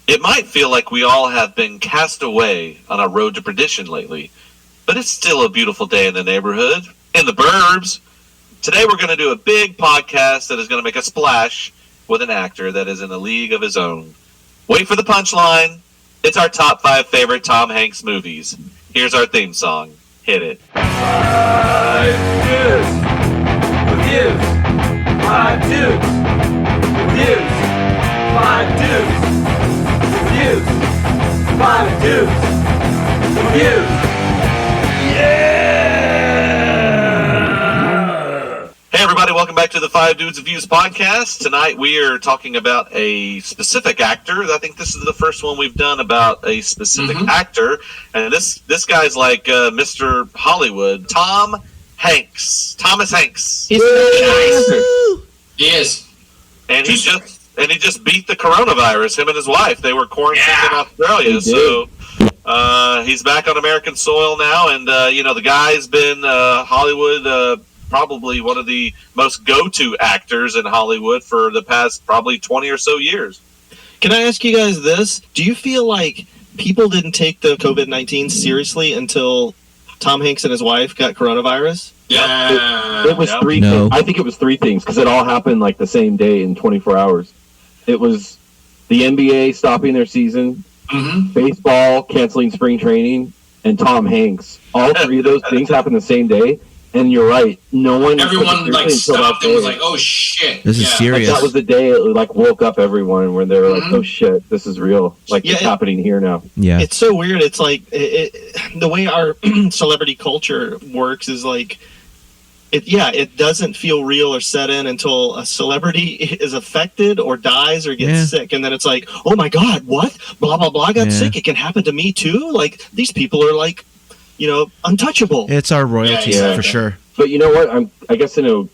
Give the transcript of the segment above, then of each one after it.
It might feel like we all have been cast away on a road to perdition lately, but it's still a beautiful day in the neighborhood, in the burbs. Today we're going to do a big podcast that is going to make a splash with an actor that is in a league of his own. Wait for the punchline. It's our top 5 favorite Tom Hanks movies. Here's our theme song. Hit it. 5 dudes. Reviews. 5 dudes. Reviews. 5 dudes. Reviews. 5 dudes. Reviews. Yeah! Hey everybody, welcome back to the 5 Dudes Reviews podcast. Tonight we are talking about a specific actor. I think this is the first one we've done about a specific actor. And this guy's like Mr. Hollywood, Tom Hanks. Thomas Hanks. He's He is. And he just beat the coronavirus, him and his wife. They were quarantined in Australia, so he's back on American soil now. And, the guy's been Hollywood, probably one of the most go-to actors in Hollywood for the past probably 20 or so years. Can I ask you guys this? Do you feel like people didn't take the COVID-19 seriously until Tom Hanks and his wife got coronavirus? Yeah. It was three things. I think it was 3 things because it all happened like the same day in 24 hours. It was the NBA stopping their season, baseball canceling spring training, and Hanks. All 3 of those things happened the same day. And you're right. Everyone stopped and was like, "Oh shit, this is serious." That was the day it woke up everyone when they were like, "Oh shit, this is real. It's happening here now." Yeah, it's so weird. It's like the way our celebrity culture works is like, it doesn't feel real or set in until a celebrity is affected or dies or gets sick, and then it's like, "Oh my god, what? Blah blah blah got sick. It can happen to me too." Like these people are like, untouchable. It's our royalty for sure. But you know what? I guess in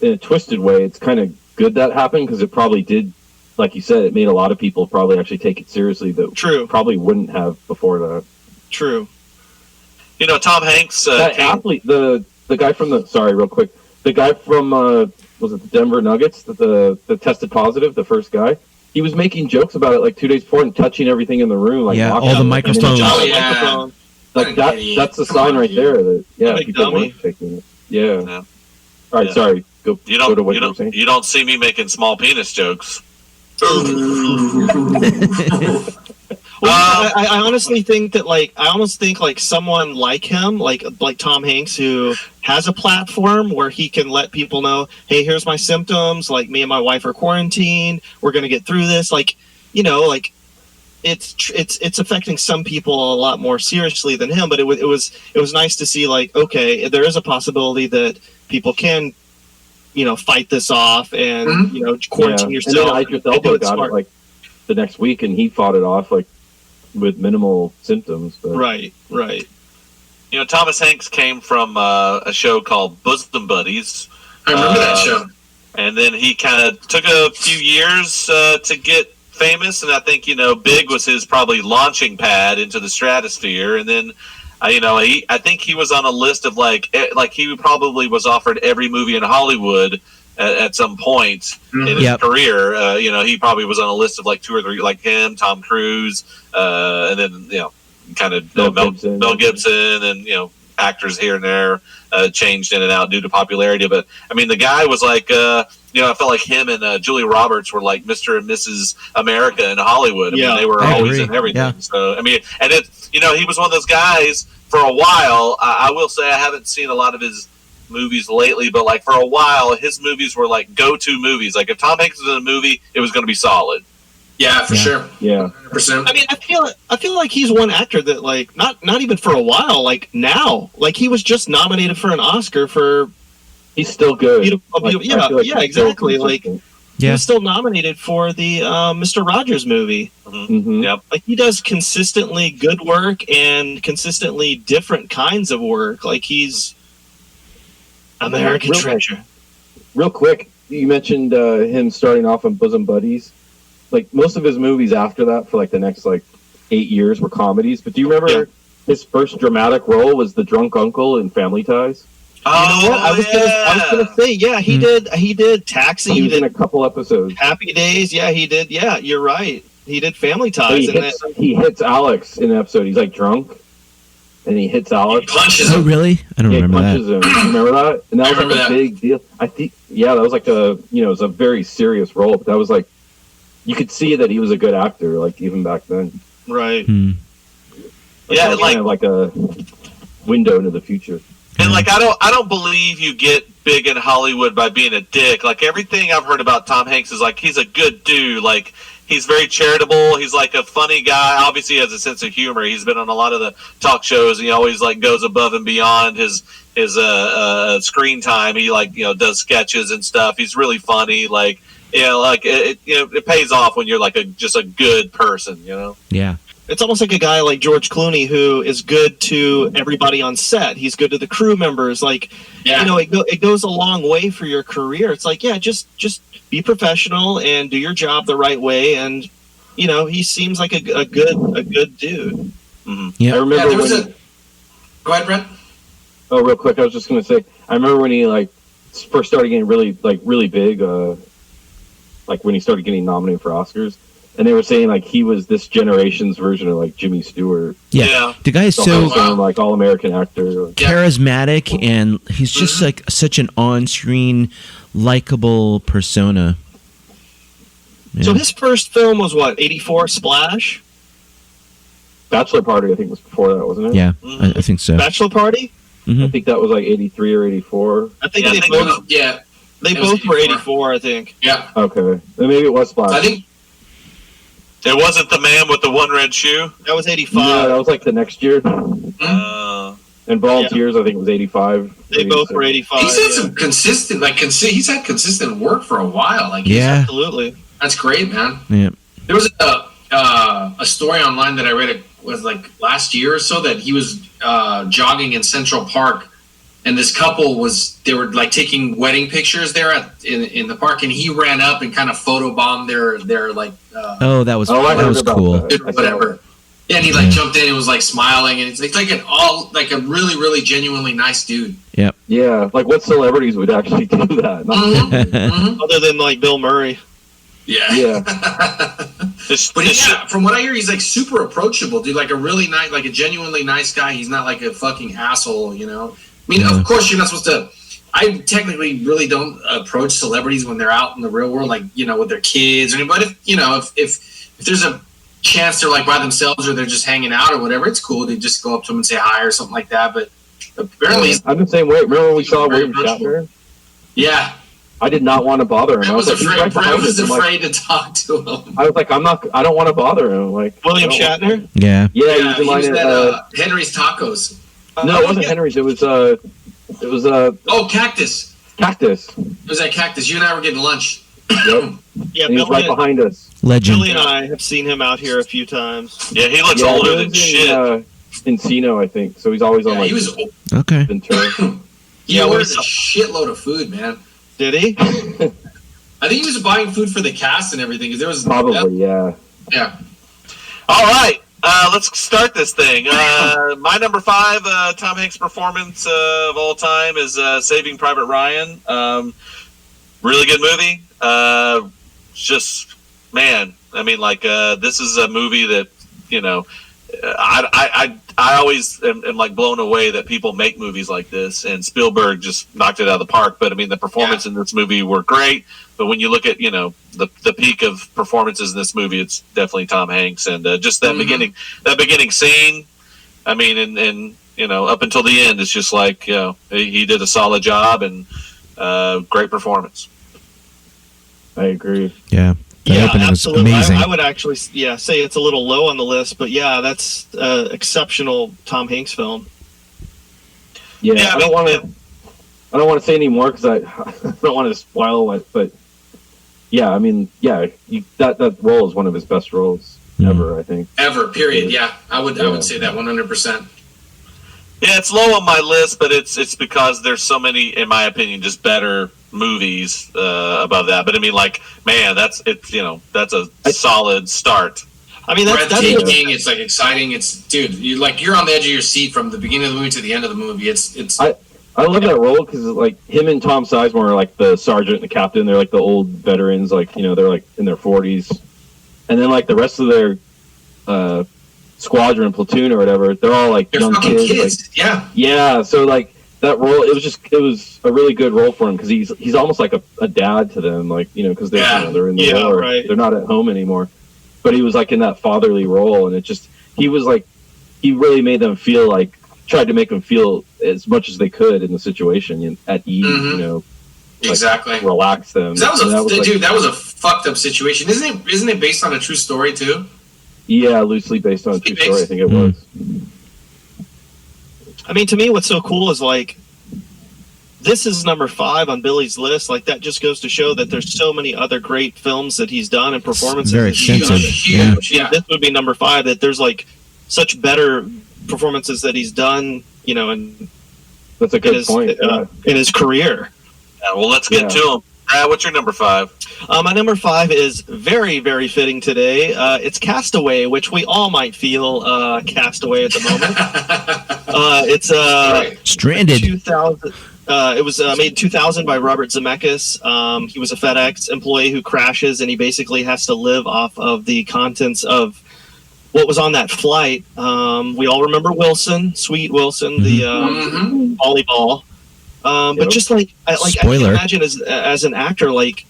a twisted way, it's kind of good that happened because it probably did, like you said, it made a lot of people probably actually take it seriously that probably wouldn't have before that. True. Tom Hanks. That athlete, the guy from the guy from was it the Denver Nuggets that tested positive, the first guy. He was making jokes about it like 2 days before and touching everything in the room, like all the microphones. Like that's the sign right there that people weren't taking it. Yeah. All right, sorry. Go to what you're saying. You don't see me making small penis jokes. I honestly think that like someone like him, like Tom Hanks, who has a platform where he can let people know, hey, here's my symptoms. Like me and my wife are quarantined. We're gonna get through this. It's affecting some people a lot more seriously than him. But it was nice to see okay, there is a possibility that people can fight this off and quarantine yourself. And then Idris Elba got it the next week, and he fought it off with minimal symptoms. But. Right. Thomas Hanks came from a show called Bosom Buddies. I remember that show. And then he kind of took a few years to get famous, and I think Big was his probably launching pad into the stratosphere. And then I think he was on a list of he probably was offered every movie in Hollywood at some point in his career. He probably was on a list of 2 or 3, like him, Tom Cruise, and then kind of Mel Gibson, and actors here and there changed in and out due to popularity. But I mean, the guy was I felt like him and Julia Roberts were like Mr. and Mrs. America in Hollywood. I mean, they were always in everything. Yeah. So I mean, and he was one of those guys for a while. I will say I haven't seen a lot of his movies lately, but for a while his movies were go-to movies. If Tom Hanks was in a movie, it was going to be solid. Yeah, for sure. Yeah, 100%. I mean, I feel like he's one actor that not even for a while, now, he was just nominated for an Oscar for. He's still good. Exactly. He was still nominated for the Mr. Rogers movie. Mm-hmm. Yep. He does consistently good work and consistently different kinds of work. He's American treasure. Real quick, you mentioned him starting off on Bosom Buddies. Most of his movies after that for the next 8 years were comedies. But do you remember his first dramatic role was the drunk uncle in Family Ties? Oh, you know what? I was gonna say, he did Taxi. He was in a couple episodes. Happy Days, he did. Yeah, you're right. He did Family So Ties, and that, he hits Alex in an episode. He's like drunk, and he hits He Alex. punches Oh, him. really? I don't Yeah, he remember that. punches him. You remember that? And that I was like remember a that. big deal. I think, yeah, that was like it was a very serious role. But that was like, you could see that he was a good actor, like even back then. right. Hmm. Yeah, that was kind of like a window into the future. And like I don't believe you get big in Hollywood by being a dick. Like everything I've heard about Tom Hanks is like he's a good dude. Like he's very charitable. He's like a funny guy. Obviously, he has a sense of humor. He's been on a lot of the talk shows. And he always like goes above and beyond his screen time. He like does sketches and stuff. He's really funny. Like it pays off when you're like just a good person. Yeah. It's almost like a guy like George Clooney who is good to everybody on set. He's good to the crew members. Like, Yeah. it goes a long way for your career. It's like, yeah, just be professional and do your job the right way. And he seems like a good dude. Mm-hmm. Yeah. I remember Yeah, there was when. Go ahead, Brett. Oh, real quick, I was just gonna say, I remember when he like first started getting really big, like when he started getting nominated for Oscars, and they were saying like he was this generation's version of like Jimmy Stewart, Yeah. The guy is so so wow. like all American actor. Yeah. charismatic, and he's just like such an on-screen, likable persona. Yeah. So his first film was what, 84, Splash? Bachelor Party, I think was before that, wasn't it? Yeah, I think so. Bachelor Party? I think that was like 83 or 84. I think Yeah, they I think both Yeah. they it was both were 84. 84, I think. Yeah. Okay, then maybe it was Splash. I think. It wasn't the man with the one red shoe. That was 85. Yeah, that was like the next year. And Volunteers, I think it was 85. They both were 85. He's had yeah. some consistent, he's had consistent work for a while. Like, Yeah. Absolutely. that's great, man. Yeah. There was a story online that I read was like last year or so that he was jogging in Central Park, and this couple they were like taking wedding pictures there in the park, and he ran up and kind of photobombed their like Oh, that was I heard about cool. that. I saw whatever. that. Yeah, and he like jumped in and was like smiling, and it's like a really really genuinely nice dude. Yeah, like what celebrities would actually do that? Mhm. Other than like Bill Murray. Yeah. Yeah. But from what I hear, he's like super approachable, dude. Like a really nice, like a genuinely nice guy. He's not like a fucking asshole, I mean, of course, you're not supposed to. I technically really don't approach celebrities when they're out in the real world, like with their kids or anything. But if there's a chance they're like by themselves or they're just hanging out or whatever, it's cool to just go up to them and say hi or something like that. But apparently, I'm the same way. Remember when we saw Very William approachable. Shatner? yeah, I did not want to bother him. I was like, he's afraid. right Brett behind was us. I'm like- afraid to talk to him. I was like, I don't want to bother him. Like William I don't- Shatner? Yeah. Yeah, Yeah, he's in he was line at at, Henry's Tacos. no, it wasn't Henry's. It was Oh, Cactus. Cactus. It was at Cactus. You and I were getting lunch. Yep. Yeah, And he's right behind us. Legend. Billy and I have seen him out here a few times. Yeah, he looks Yeah, older he than lives shit. in Encino, I think. So he's always on Yeah, like he was. Okay. Ventura. He Yeah, ordered we a saw- shitload of food, man. Did he? I think he was buying food for the cast and everything. 'Cause there was Probably, yeah. Yeah. All right, let's start this thing. My number 5 Tom Hanks performance of all time is Saving Private Ryan. Really good movie. Just man, I mean, like this is a movie that I always am like blown away that people make movies like this, and Spielberg just knocked it out of the park. But I mean, the performance in this movie were great. But when you look at the peak of performances in this movie, it's definitely Tom Hanks, and just that beginning scene. I mean, and up until the end, it's just like he did a solid job and great performance. I agree. Yeah. That opening was absolutely. amazing. I would actually, say it's a little low on the list, but yeah, that's exceptional Tom Hanks film. Yeah, Yeah, I I don't mean, want to say any more because I don't want to spoil it. But yeah, I mean, yeah, that role is one of his best roles ever. I think. Ever. Period. Yeah. I would Yeah. say that 100%. Yeah, it's low on my list, but it's because there's so many, in my opinion, just better movies above that. But I mean, like, man, that's a solid start. I mean, that's Breathtaking. It's like exciting. It's dude. You're on the edge of your seat from the beginning of the movie to the end of the movie. It's. I love that role because like him and Tom Sizemore are like the sergeant and the captain. They're like the old veterans. Like they're like in their 40s. and then like the rest of their squadron, platoon, or whatever, they're all like They're young fucking kids. kids. Like, Yeah. yeah, so like that role, it was a really good role for him because he's almost like a dad to them, like because they're Yeah. they're in the Yeah, war, right. they're not at home anymore. But he was like in that fatherly role, and he really made them feel like, tried to make them feel as much as they could in the situation at ease, Mhm. like, Exactly. relax them. 'Cause That was And like, that was a fucked up situation. Isn't it based on a true story too? yeah, loosely based on a true Loosely story. I based. think it was. I mean, to me, what's so cool is like, this is number 5 on Billy's list. Like, that just goes to show that there's so many other great films that he's done and performances. Very that he's done. extensive. Huge. Yeah. This would be number 5. That there's like such better performances that he's done, in That's a good his point. Yeah. in his career. Yeah, well, let's get Yeah. to him. Brad, what's your number 5? My number 5 is very, very fitting today. It's Castaway, which we all might feel Castaway at the moment. It's Right. Stranded. 2000. It was made in 2000 by Robert Zemeckis. He was a FedEx employee who crashes, and he basically has to live off of the contents of what was on that flight. We all remember Wilson, Sweet Wilson, the Mhm. volleyball. But Yep. just I can Spoiler. imagine as an actor, like,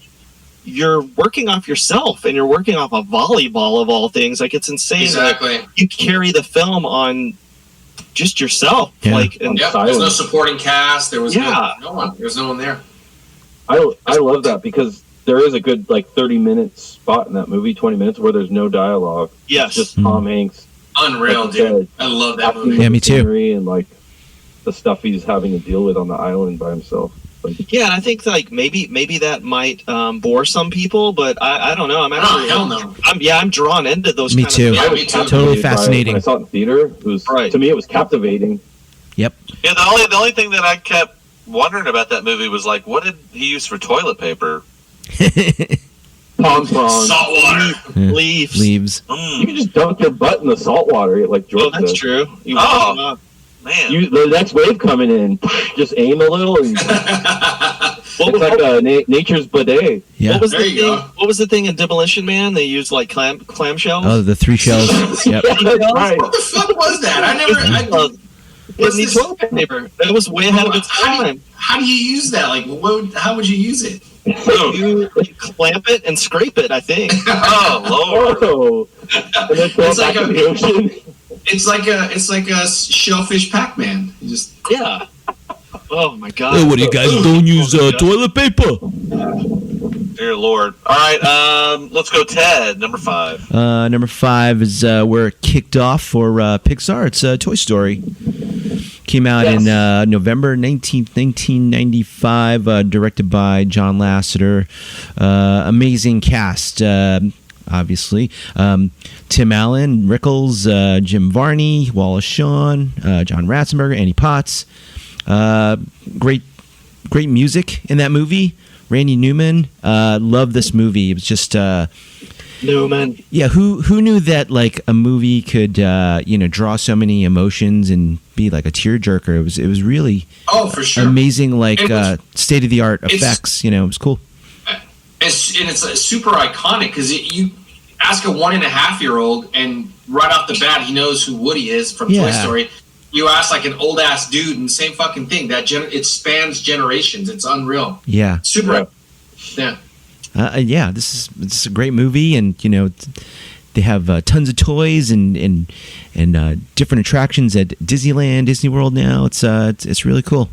you're working off yourself and you're working off a volleyball of all things. Like, it's insane Exactly. that you carry the film on just yourself. Yeah. Like, and Yep. There's no Silence. supporting cast. There was Yeah. no one. There was no one there. I love that because there is a good like 30-minute spot in that movie, 20 minutes where there's no dialogue. yes, It's just Tom Hanks Unreal, Like you dude. said, I love that acting movie. Yeah, the me too. scenery and like the stuff he's having to deal with on the island by himself. Like, yeah. And I think like maybe that might bore some people, but I don't know. I'm Oh, actually hell no. I'm drawn into those. Me kind too. Of Yeah, I was me too. captivated Totally by it. fascinating. When I saw it in theater, it was Right. to me it was captivating. Yep. Yeah, the only thing that I kept wondering about that movie was like, what did he use for toilet paper? Palm prawns. Salt water. Leaves. Leaves. You can just dunk your butt in the salt water, like George Oh, that's said. true. You Oh. Man, The next wave coming in, just aim a little, and what, it's like a nature's bidet. Yeah. what was There the you thing? go. What was the thing in Demolition Man? They used like clamshells. Oh, the 3 shells. Yep. Right. What the fuck was that? It needs this? toilet paper. That was way ahead of its time. How do you use that? Like, how would you use it? You clamp it and scrape it. I think. oh Lord. Oh, and then throw it It's like back in a- the ocean. It's like a shellfish Pac-Man. You just Yeah. Oh my god. Hey, what do you guys don't use toilet paper? Dear Lord. All right, let's go. Ted, number 5. Number 5 is where it kicked off for Pixar. It's Toy Story. Came out in November 19th, 1995, directed by John Lasseter. Amazing cast, obviously. Tim Allen, Rickles, Jim Varney, Wallace Shawn, John Ratzenberger, Annie Potts. Great music in that movie. Randy Newman. Love this movie. It was just... Newman. Yeah, who knew that like a movie could draw so many emotions and be like a tearjerker? It was really for sure. amazing, like It was- state of the art it's- effects. It was cool. It's super iconic because you ask a 1.5-year-old and right off the bat he knows who Woody is from Toy Yeah. Story. You ask like an old ass dude and same fucking thing. It spans generations. It's unreal. Yeah, Super. Yeah. yeah. This is a great movie, and they have tons of toys and different attractions at Disneyland, Disney World now. It's really cool.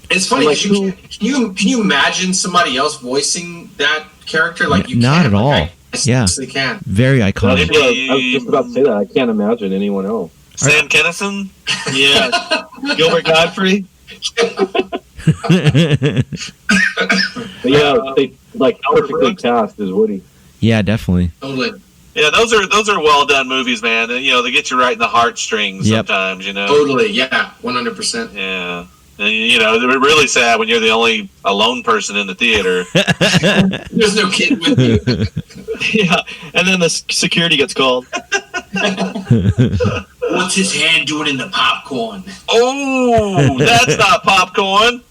It's funny Like because can you imagine somebody else voicing that character? Like you Not can't, at like, all. I Yeah. seriously can. Very I iconic. was just about to say that. I can't imagine anyone else. Sam Kinison? Yeah. Gilbert Godfrey. But yeah, they like perfectly Brooks. cast as Woody. Yeah, definitely. Totally. Yeah, those are well done movies, man. And, they get you right in the heartstrings Yep. sometimes, Totally. Yeah. 100%. Yeah. And, they're really sad when you're the only alone person in the theater. There's no kid with you. Yeah. And then the security gets called. What's his hand doing in the popcorn? Oh, that's not popcorn.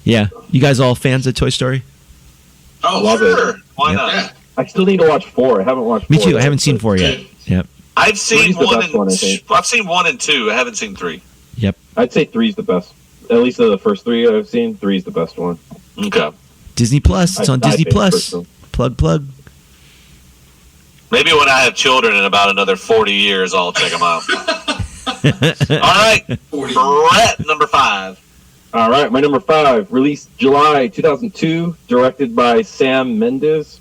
Yeah, you guys all fans of Toy Story? Oh, Love sure. it. Why Yep. not? Yeah. I still need to watch 4. I haven't watched Me 4 too. I haven't seen but- 4 yet. Good. Yep. I've seen Three's the 1 best and one, I think. I've seen 1 and 2. I haven't seen 3. Yep. I'd say 3's the best. At least of the first 3 I've seen, 3's the best one. Okay. Disney Plus. It's on I Disney think Plus. personally. Plug. Maybe when I have children in about another 40 years, I'll check them out. All right, 40. Brett, number 5. All right, my number 5, released July 2002, directed by Sam Mendes.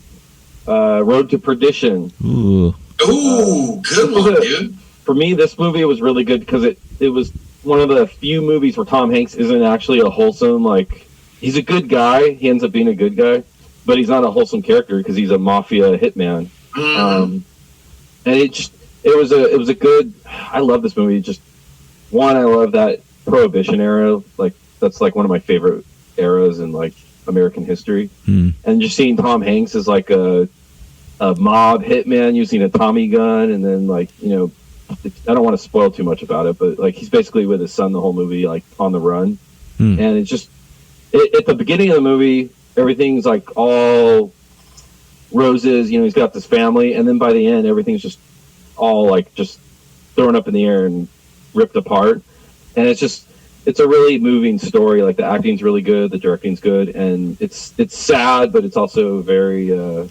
Road to Perdition. Ooh. Ooh, good one, dude. For me, this movie was really good because it was one of the few movies where Tom Hanks isn't actually a wholesome, like, he's a good guy. He ends up being a good guy, but he's not a wholesome character because he's a mafia hitman. And it was a good. I love this movie. Just one, I love that Prohibition era. Like that's like one of my favorite eras in like American history. And just seeing Tom Hanks as like a mob hitman using a Tommy gun, and then like I don't want to spoil too much about it, but like he's basically with his son the whole movie, like on the run. And it's just at the beginning of the movie, everything's like all roses, he's got this family, and then by the end everything's just all like just thrown up in the air and ripped apart. And it's a really moving story. Like the acting's really good, the directing's good, and it's sad, but it's also very I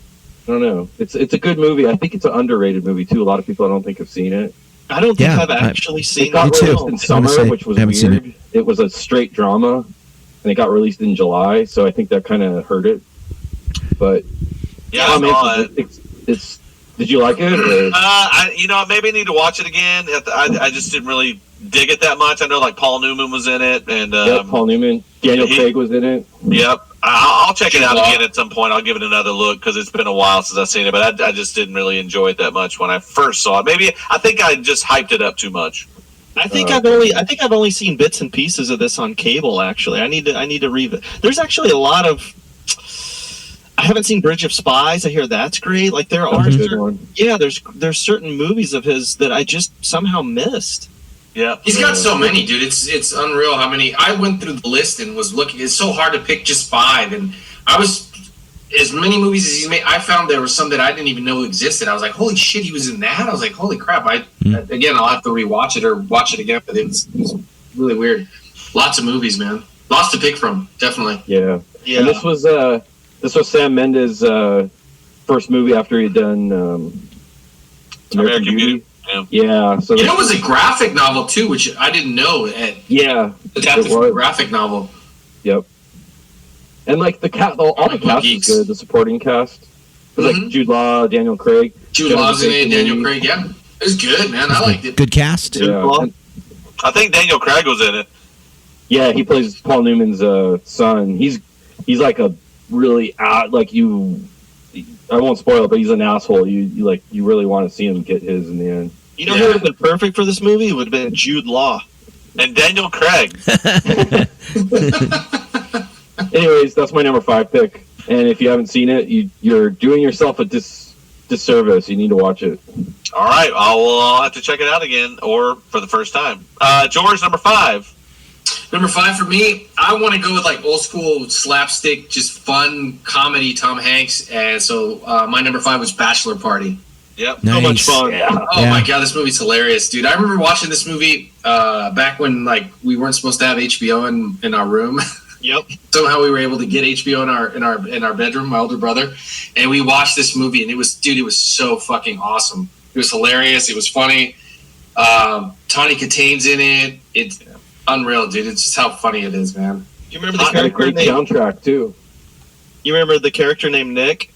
don't know, it's a good movie. I think it's an underrated movie too. A lot of people I don't think have seen it. I don't think Yeah, I've actually It seen got that too. released film. in summer, say, which was haven't seen weird. It was a straight drama, and it got released in July, so I think that kind of hurt it. But Yeah, Tom I saw Hanks, it. it's did you like it? Or? Maybe I need to watch it again. I just didn't really dig it that much. I know like Paul Newman was in it, and Yep, Paul Newman, Daniel Craig was in it. Yep. I'll check it out again at some point. I'll give it another look because it's been a while since I've seen it. But I just didn't really enjoy it that much when I first saw it. I think I just hyped it up too much. I think I've only seen bits and pieces of this on cable. Actually, I need to read. There's actually a lot of. I haven't seen Bridge of Spies. I hear that's great. Like there are, That's a good one. yeah. There's certain movies of his that I just somehow missed. Yeah. He's got so many, dude. It's unreal how many. I went through the list and was looking. It's so hard to pick just 5, and I was as many movies as he's made. I found there were some that I didn't even know existed. I was like, holy shit, he was in that. I was like, holy crap. Again, I'll have to rewatch it or watch it again, but it's really weird. Lots of movies, man. Lots to pick from, definitely. Yeah. Yeah. And this was Sam Mendes' first movie after he'd done American Beauty. Yeah. So You know, it was a graphic novel too, which I didn't know. yeah, Adapted it from a was. graphic novel. Yep. And like all the cast is good. The supporting cast, like Jude Law, Daniel Craig. Jude Law's in it, Daniel Craig. Yeah, it was good, man. I liked it. Good cast. Yeah. And- I think Daniel Craig was in it. yeah, he plays Paul Newman's son. He's like a really like you. I won't spoil it, but he's an asshole. You really want to see him get his in the end. You know who would have been perfect for this movie? It would have been Jude Law. And Daniel Craig. Anyways, that's my number 5 pick. And if you haven't seen it, you're doing yourself a disservice. You need to watch it. All right. I'll have to check it out again or for the first time. George, number 5. Number 5 for me, I want to go with like old school slapstick, just fun comedy Tom Hanks. And so my number 5 was Bachelor Party. Yep. Nice. So much fun. Oh my God, this movie's hilarious, dude. I remember watching this movie back when like we weren't supposed to have HBO in our room. Yep. Somehow we were able to get HBO in our bedroom, my older brother, and we watched this movie, and it was so fucking awesome. It was hilarious. It was funny. Tawny Kitane's in it. It's unreal, dude. It's just how funny it is, man. You remember the Got a character great name? soundtrack too. You remember the character named Nick?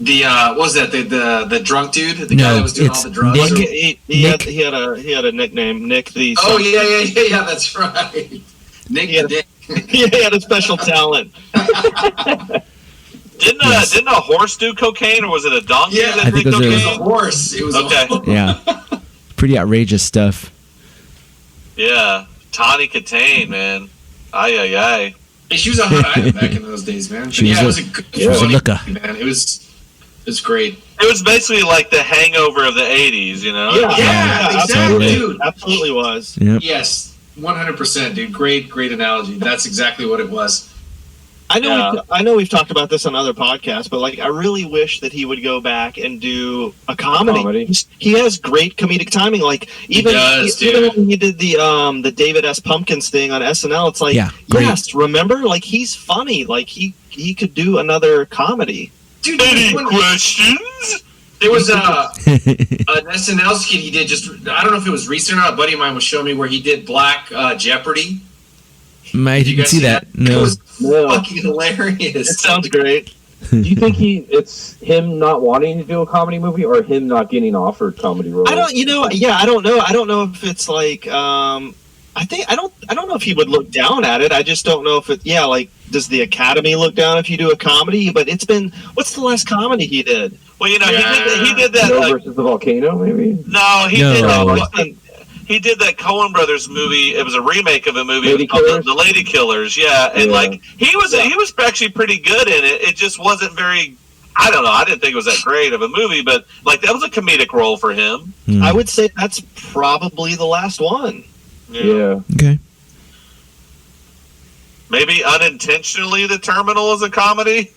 The what was that the drunk dude, the No, guy that was doing all it's the drugs? Nick. He had a nickname, Nick the. Oh yeah, that's right. Nick Yeah. the Dick. he had a special talent. Didn't a horse do cocaine, or was it a donkey Yeah, that I think did those are- It was a cocaine? horse. It was Okay. a Yeah. Pretty outrageous stuff. Yeah. Tawny Kitane, man. Ay. Hey, she was a hot item back in those days, man. But She was yeah, a- it was a good, she was a funny looker. movie, man. It was great. It was basically like the Hangover of the '80s, you know? Yeah, exactly, absolutely. dude. Absolutely was. Yep. Yes, 100%, dude. Great analogy. That's exactly what it was. I know we've talked about this on other podcasts, but like I really wish that he would go back and do a comedy. He has great comedic timing. Like even when he did the David S. Pumpkins thing on SNL, it's like yes, remember? Like he's funny. Like he could do another comedy. Dude, any questions? There was an SNL skit he did I don't know if it was recent or not. A buddy of mine was showing me where he did Black Jeopardy. I didn't see that. No. It was fucking hilarious. It sounds great. Do you think it's him not wanting to do a comedy movie or him not getting offered comedy roles? I don't know. I don't know if it's like I don't know if he would look down at it. I just don't know if like does the Academy look down if you do a comedy? But what's the last comedy he did? Well, he did that Joe versus the Volcano, maybe? No, he did that. He did that Coen Brothers movie. It was a remake of a movie called The Lady Killers. Yeah, and like he was actually pretty good in it. It just wasn't very. I don't know. I didn't think it was that great of a movie, but like that was a comedic role for him. I would say that's probably the last one. Yeah. Okay. Maybe unintentionally, The Terminal is a comedy.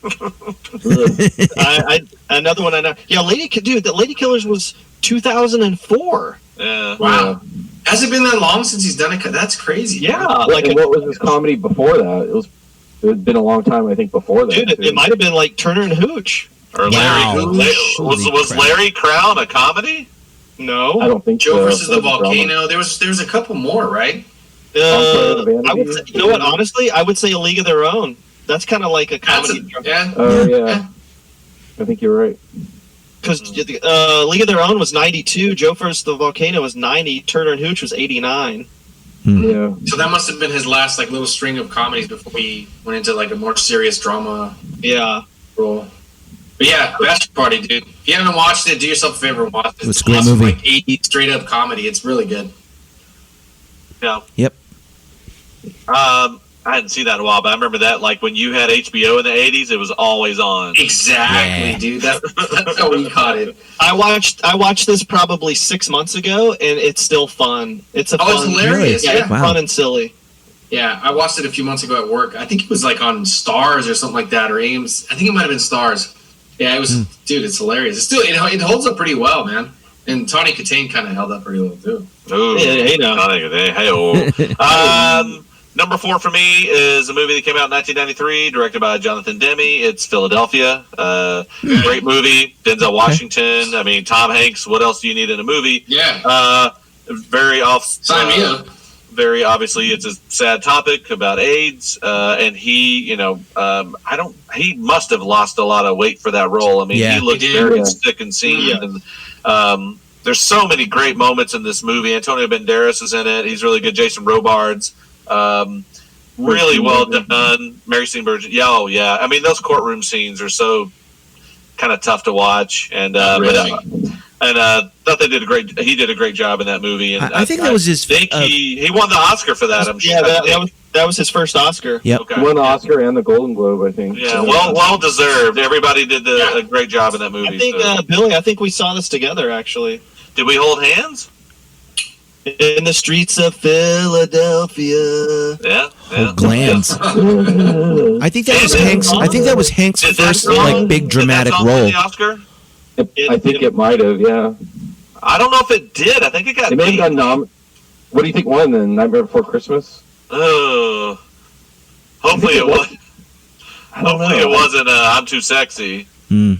Another one I know. Yeah, the Lady Killers was 2004. Yeah. Wow. Has it been that long since he's done it? That's crazy. Yeah. What was his comedy before that? It had been a long time, I think, before that. Dude, it might have been like Turner and Hooch. Or Larry. Was Larry Crown a comedy? No. I don't think Joe versus the Volcano. There was a couple more, right? I would say, you know what? Honestly, I would say A League of Their Own. That's kind of like a comedy. Yeah. I think you're right. Because League of Their Own was 92, Joe versus the Volcano was 90, Turner and Hooch was 89. Yeah. So that must have been his last like little string of comedies before we went into like a more serious drama role. But yeah, Bachelor Party, dude. If you haven't watched it, do yourself a favor and watch it. It's a great movie. Like 80 straight up comedy. It's really good. Yeah. Yep. I hadn't seen that in a while, but I remember that like when you had HBO in the 80s, it was always on. Exactly, dude. That's how we caught it. I watched this probably 6 months ago, and it's still fun. It's hilarious. Yeah, it's fun and silly. Yeah, I watched it a few months ago at work. I think it was like on Stars or something like that, or Ames. I think it might have been Stars. Yeah, it was. Dude, it's hilarious. It's still it holds up pretty well, man. And Tawny Katane kind of held up pretty well too. Ooh, hey now. Tawny Katane, number 4 for me is a movie that came out in 1993, directed by Jonathan Demme. It's Philadelphia. Great movie. Denzel Washington. I mean, Tom Hanks. What else do you need in a movie? Yeah. Very off. Sign me up. Very obviously, it's a sad topic about AIDS, and he, he must have lost a lot of weight for that role. I mean, he looked very sick and seen, and there's so many great moments in this movie. Antonio Banderas is in it; he's really good. Jason Robards, really well done. Mary Steenburgen, yeah. I mean, those courtroom scenes are so kind of tough to watch, and thought he did a great job in that movie. And I think that was his. Think he won the Oscar for that. I'm sure. Yeah, that was his first Oscar. Yep. Okay. He won the Oscar and the Golden Globe, I think. Yeah, well deserved. Everybody did a great job in that movie. I think Billy. I think we saw this together. Actually, did we hold hands? In the streets of Philadelphia. Yeah. Glands. I think that was Hank's. I think that was Hank's first big dramatic role. The Oscar? I think it might have. Yeah. I don't know if it did. I think it got. It may have gotten What do you think won then? Nightmare Before Christmas? Hopefully it was. Hopefully it wasn't. I'm Too Sexy. We'll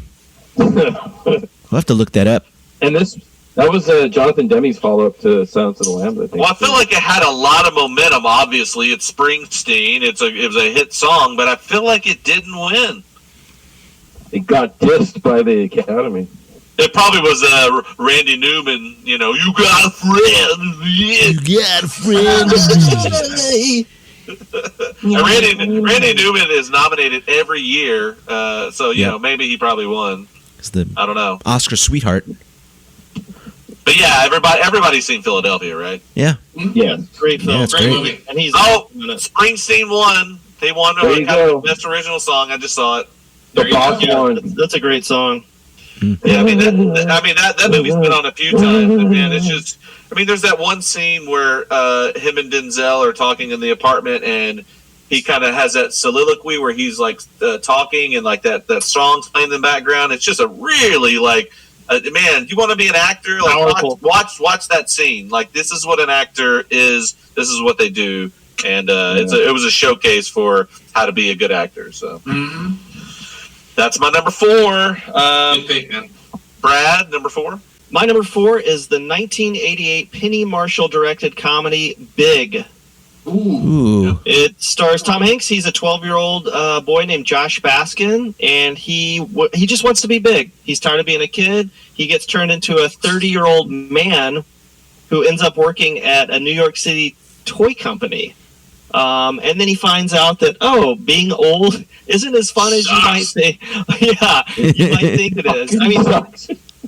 have to look that up. And that was Jonathan Demme's follow-up to Silence of the Lambs, I think. Well, I feel like it had a lot of momentum. Obviously, it's Springsteen. It was a hit song, but I feel like it didn't win. It got dissed by the Academy. It probably was Randy Newman. You got a friend. You got a friend. Randy Newman is nominated every year, so maybe he probably won. It's the I don't know. Oscar sweetheart. But yeah, everybody's seen Philadelphia, right? Yeah. Yeah. Great film. Yeah, it's Great great. movie. And he's Springsteen won. He won There you go. best original song. I just saw it. The boss won. That's a great song. Yeah, I mean that movie's been on a few times, and man, it's just. I mean, there's that one scene where him and Denzel are talking in the apartment, and he kind of has that soliloquy where he's like talking and like that song's playing in the background. It's just a really like, man, you want to be an actor? Like watch that scene. Like this is what an actor is. This is what they do, and it was a showcase for how to be a good actor. So that's my number 4. Good pick, man. Brad, number 4. My number 4 is the 1988 Penny Marshall directed comedy Big. Ooh. It stars Tom Hanks. He's a 12-year-old boy named Josh Baskin, and he just wants to be big. He's tired of being a kid. He gets turned into a 30-year-old man who ends up working at a New York City toy company. And then he finds out that, being old isn't as fun as you might say. Yeah, you might think it is. I mean,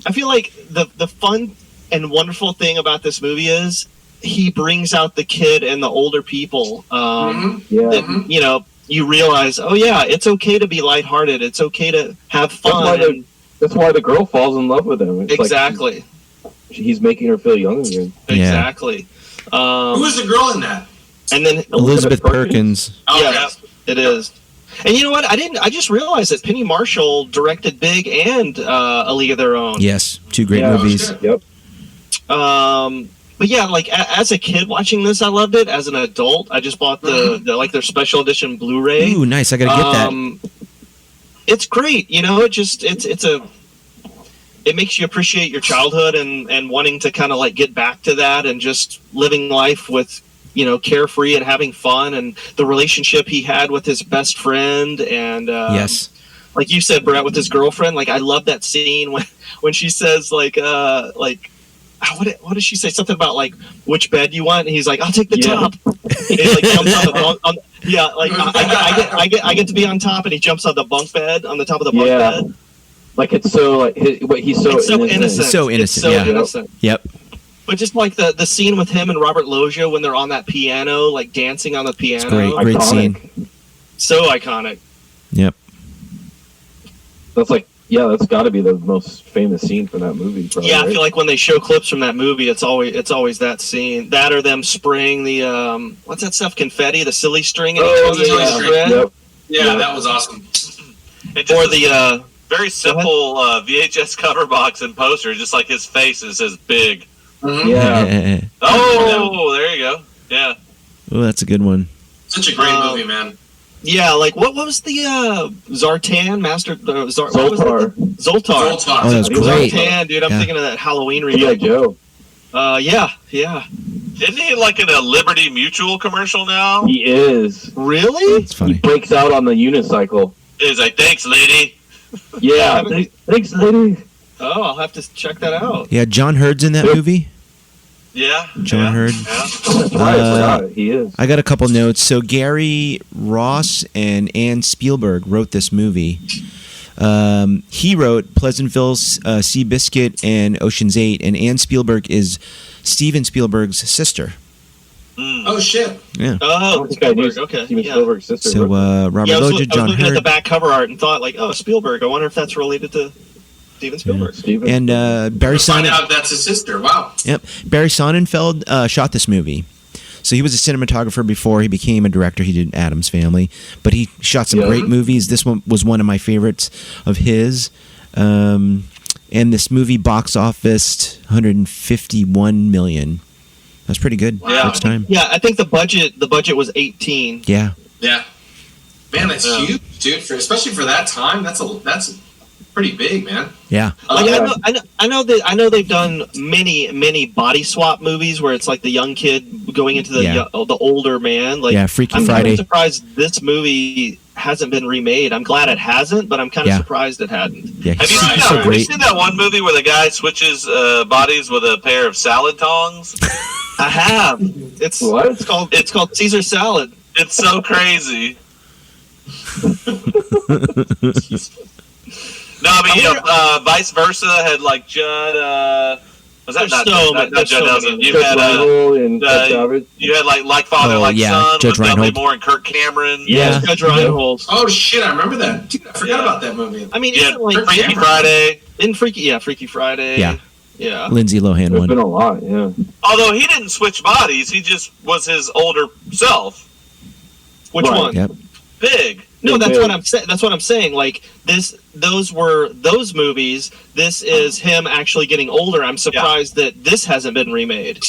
I feel like the fun and wonderful thing about this movie is he brings out the kid and the older people. That, you realize, it's okay to be lighthearted. It's okay to have fun. That's why the girl falls in love with him. It's exactly. Like he's making her feel young again. Exactly. Who is the girl in that? And then Elizabeth Perkins. Oh, yes, it is. And you know what? I just realized that Penny Marshall directed Big and A League of Their Own. Yes, 2 great movies. Yep. But yeah, like as a kid watching this, I loved it. As an adult, I just bought their special edition Blu-ray. Ooh, nice! I gotta get that. It's great. It makes you appreciate your childhood and wanting to kind of like get back to that and just living life with carefree and having fun, and the relationship he had with his best friend and yes. Like you said, Brett, with his girlfriend. Like I love that scene when she says what does she say? Something about like which bed you want, and he's like, "I'll take the top." And he like jumps on the bunk. I get to be on top, and he jumps on the bunk bed on the top of the bunk bed. Like it's so like he's so innocent. So innocent. It's so innocent. Yep. But just like the scene with him and Robert Loggia when they're on that piano, like dancing on the piano. It's great scene. So iconic. Yep. That's got to be the most famous scene from that movie. Probably, I feel like when they show clips from that movie, it's always that scene. That or them spraying the what's that stuff? Confetti, the silly string. And Yep. Yeah, that was awesome. Or the very simple VHS cover box and poster, just like his face says Big. Yeah. Oh, there you go. Yeah. Oh, that's a good one. Such a great movie, man. Yeah, like what was the Zartan Master Zoltar? Zoltar. Oh, that's great. Zartan, dude. I'm thinking of that Halloween Yeah, remake. Joe. Yeah. Isn't he like in a Liberty Mutual commercial now? He is. Really? It's funny. He breaks out on the unicycle. He's like, "Thanks, lady." Yeah. Thanks, lady. Oh, I'll have to check that out. Yeah, John Hurd's in that movie. Yeah. John Hurd. Yeah. That's right. I forgot it. He is. I got a couple notes. So Gary Ross and Ann Spielberg wrote this movie. He wrote Pleasantville's Seabiscuit and Ocean's 8, and Ann Spielberg is Steven Spielberg's sister. Oh shit! Yeah. Oh, Spielberg. Okay. Steven Yeah. Spielberg's sister. So Robert I was Loggia, John looking at the Hurd, back cover art and thought like, oh, Spielberg. I wonder if that's related to Steven Spielberg. Steven. and Barry Find Sonnenfeld. out that's his sister. Wow. Yep, Barry Sonnenfeld shot this movie. So he was a cinematographer before he became a director. He did Addams Family, but he shot some great movies. This one was one of my favorites of his. And this movie box officed $151 million. That's pretty good for its time. Yeah, I think the budget was 18. Yeah. Yeah. Man, that's huge, dude. Especially for that time, that's pretty big, man. Yeah. Like I know they've done many body swap movies where it's like the young kid going into the older man. Like Freaky I'm Friday. kind of surprised this movie hasn't been remade. I'm glad it hasn't, but I'm kind of surprised it hadn't. Yeah, Have you seen that one movie where the guy switches bodies with a pair of salad tongs? I have. It's called Caesar salad. It's so crazy. No, I mean, vice versa had like Judd. Was that not Judd Nelson? You had you had like father, like son Judge with Dudley Reinhold. Moore and Kirk Cameron. Yeah, Judge Reinhold. Oh shit, I remember that. Dude, I forgot about that movie. I mean, Yeah, even like Freaky Friday. Freaky Friday. Yeah. Lindsay Lohan There's one. been a lot, yeah. Although he didn't switch bodies, he just was his older self. Which Right. one? Yep. Big. No, Big. that's what I'm saying. That's what I'm saying. Like those were those movies. This is him actually getting older. I'm surprised that this hasn't been remade.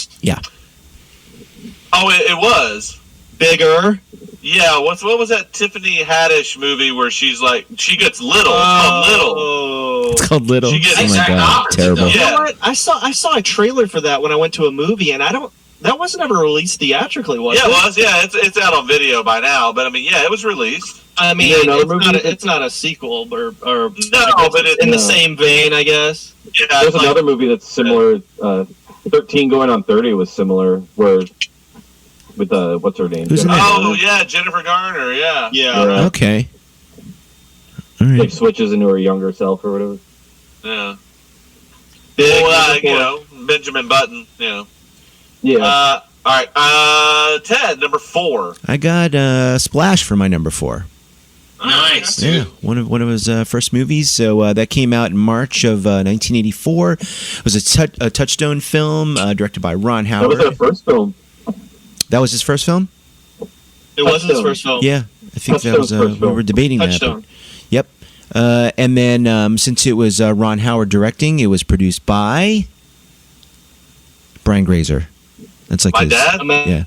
Oh, it was. Bigger. Yeah, what was that Tiffany Haddish movie where she's like she gets little? It's called Little. Oh. It's called Little. She gets Oh my exact god, opposite, terrible. though. You know Yeah. what? I saw a trailer for that when I went to a movie, and that wasn't ever released theatrically, was Yeah, it? it was. Yeah, it's out on video by now. But I mean, yeah, it was released. I mean, Is there another it's movie not, that- it's not a sequel, or No, but in the No. same vein, I guess. Yeah, There's it's like- another movie that's similar. 13 going on 30 was similar, where with what's her name? Who's in Jennifer that? Oh Garner. yeah, Jennifer Garner. Yeah. Yeah. Yeah. Okay. All Like right. switches into her younger self or whatever. Yeah. Big, Well, number you four. know, Benjamin Button. You know. Yeah. All right. Ted, number 4. I got Splash for my number 4. Nice, dude. Yeah, one of his first movies. So that came out in March of 1984. It was a Touchstone film directed by Ron that was Howard. her first film. That was his first film. It was his Touchstone. first film. Yeah, I think that was. Touchstone's first We film. were debating that. Touchstone. but- Yep. And then since it was Ron Howard directing, it was produced by Brian Grazer. That's like My his, dad. Yeah,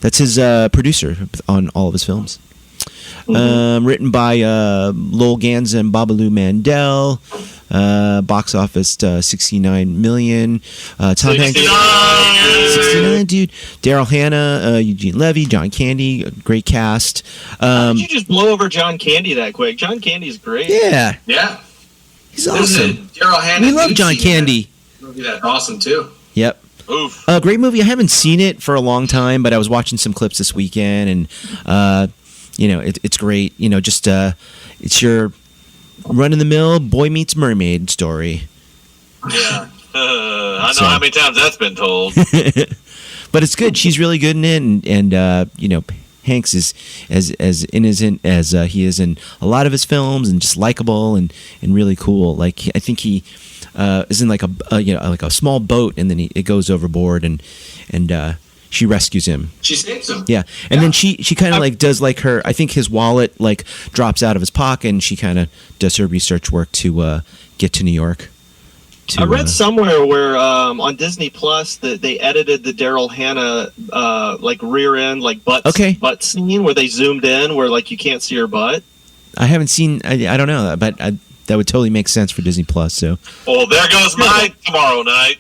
that's his producer on all of his films. Written by Lowell Ganza and Babalu Mandel. Box office 69 million. Tom Hanks. 69, dude. Daryl Hannah, Eugene Levy, John Candy, great cast. How did you just blow over John Candy that quick? John Candy's great. Yeah, Yeah. he's There's awesome. a Daryl Hannah. We love nude John scene in Candy. that movie. That's awesome too. Yep. Oof. Great movie. I haven't seen it for a long time, but I was watching some clips this weekend, and it's great. Just it's your run-of-the-mill boy meets mermaid story. Yeah. I know So- how many times that's been told. But it's good. She's really good in it, and Hanks is as innocent as he is in a lot of his films, and just likable and really cool. Like I think he is in like a small boat, and then it goes overboard, and she rescues him. She saves him. Yeah, and then she kind of like does like her. I think his wallet like drops out of his pocket, and she kind of does her research work to get to New York. I read somewhere where on Disney Plus that they edited the Daryl Hannah like rear end like butt scene where they zoomed in where like you can't see her butt. I haven't seen. I don't know, but that would totally make sense for Disney Plus. So Well, there goes my tomorrow night.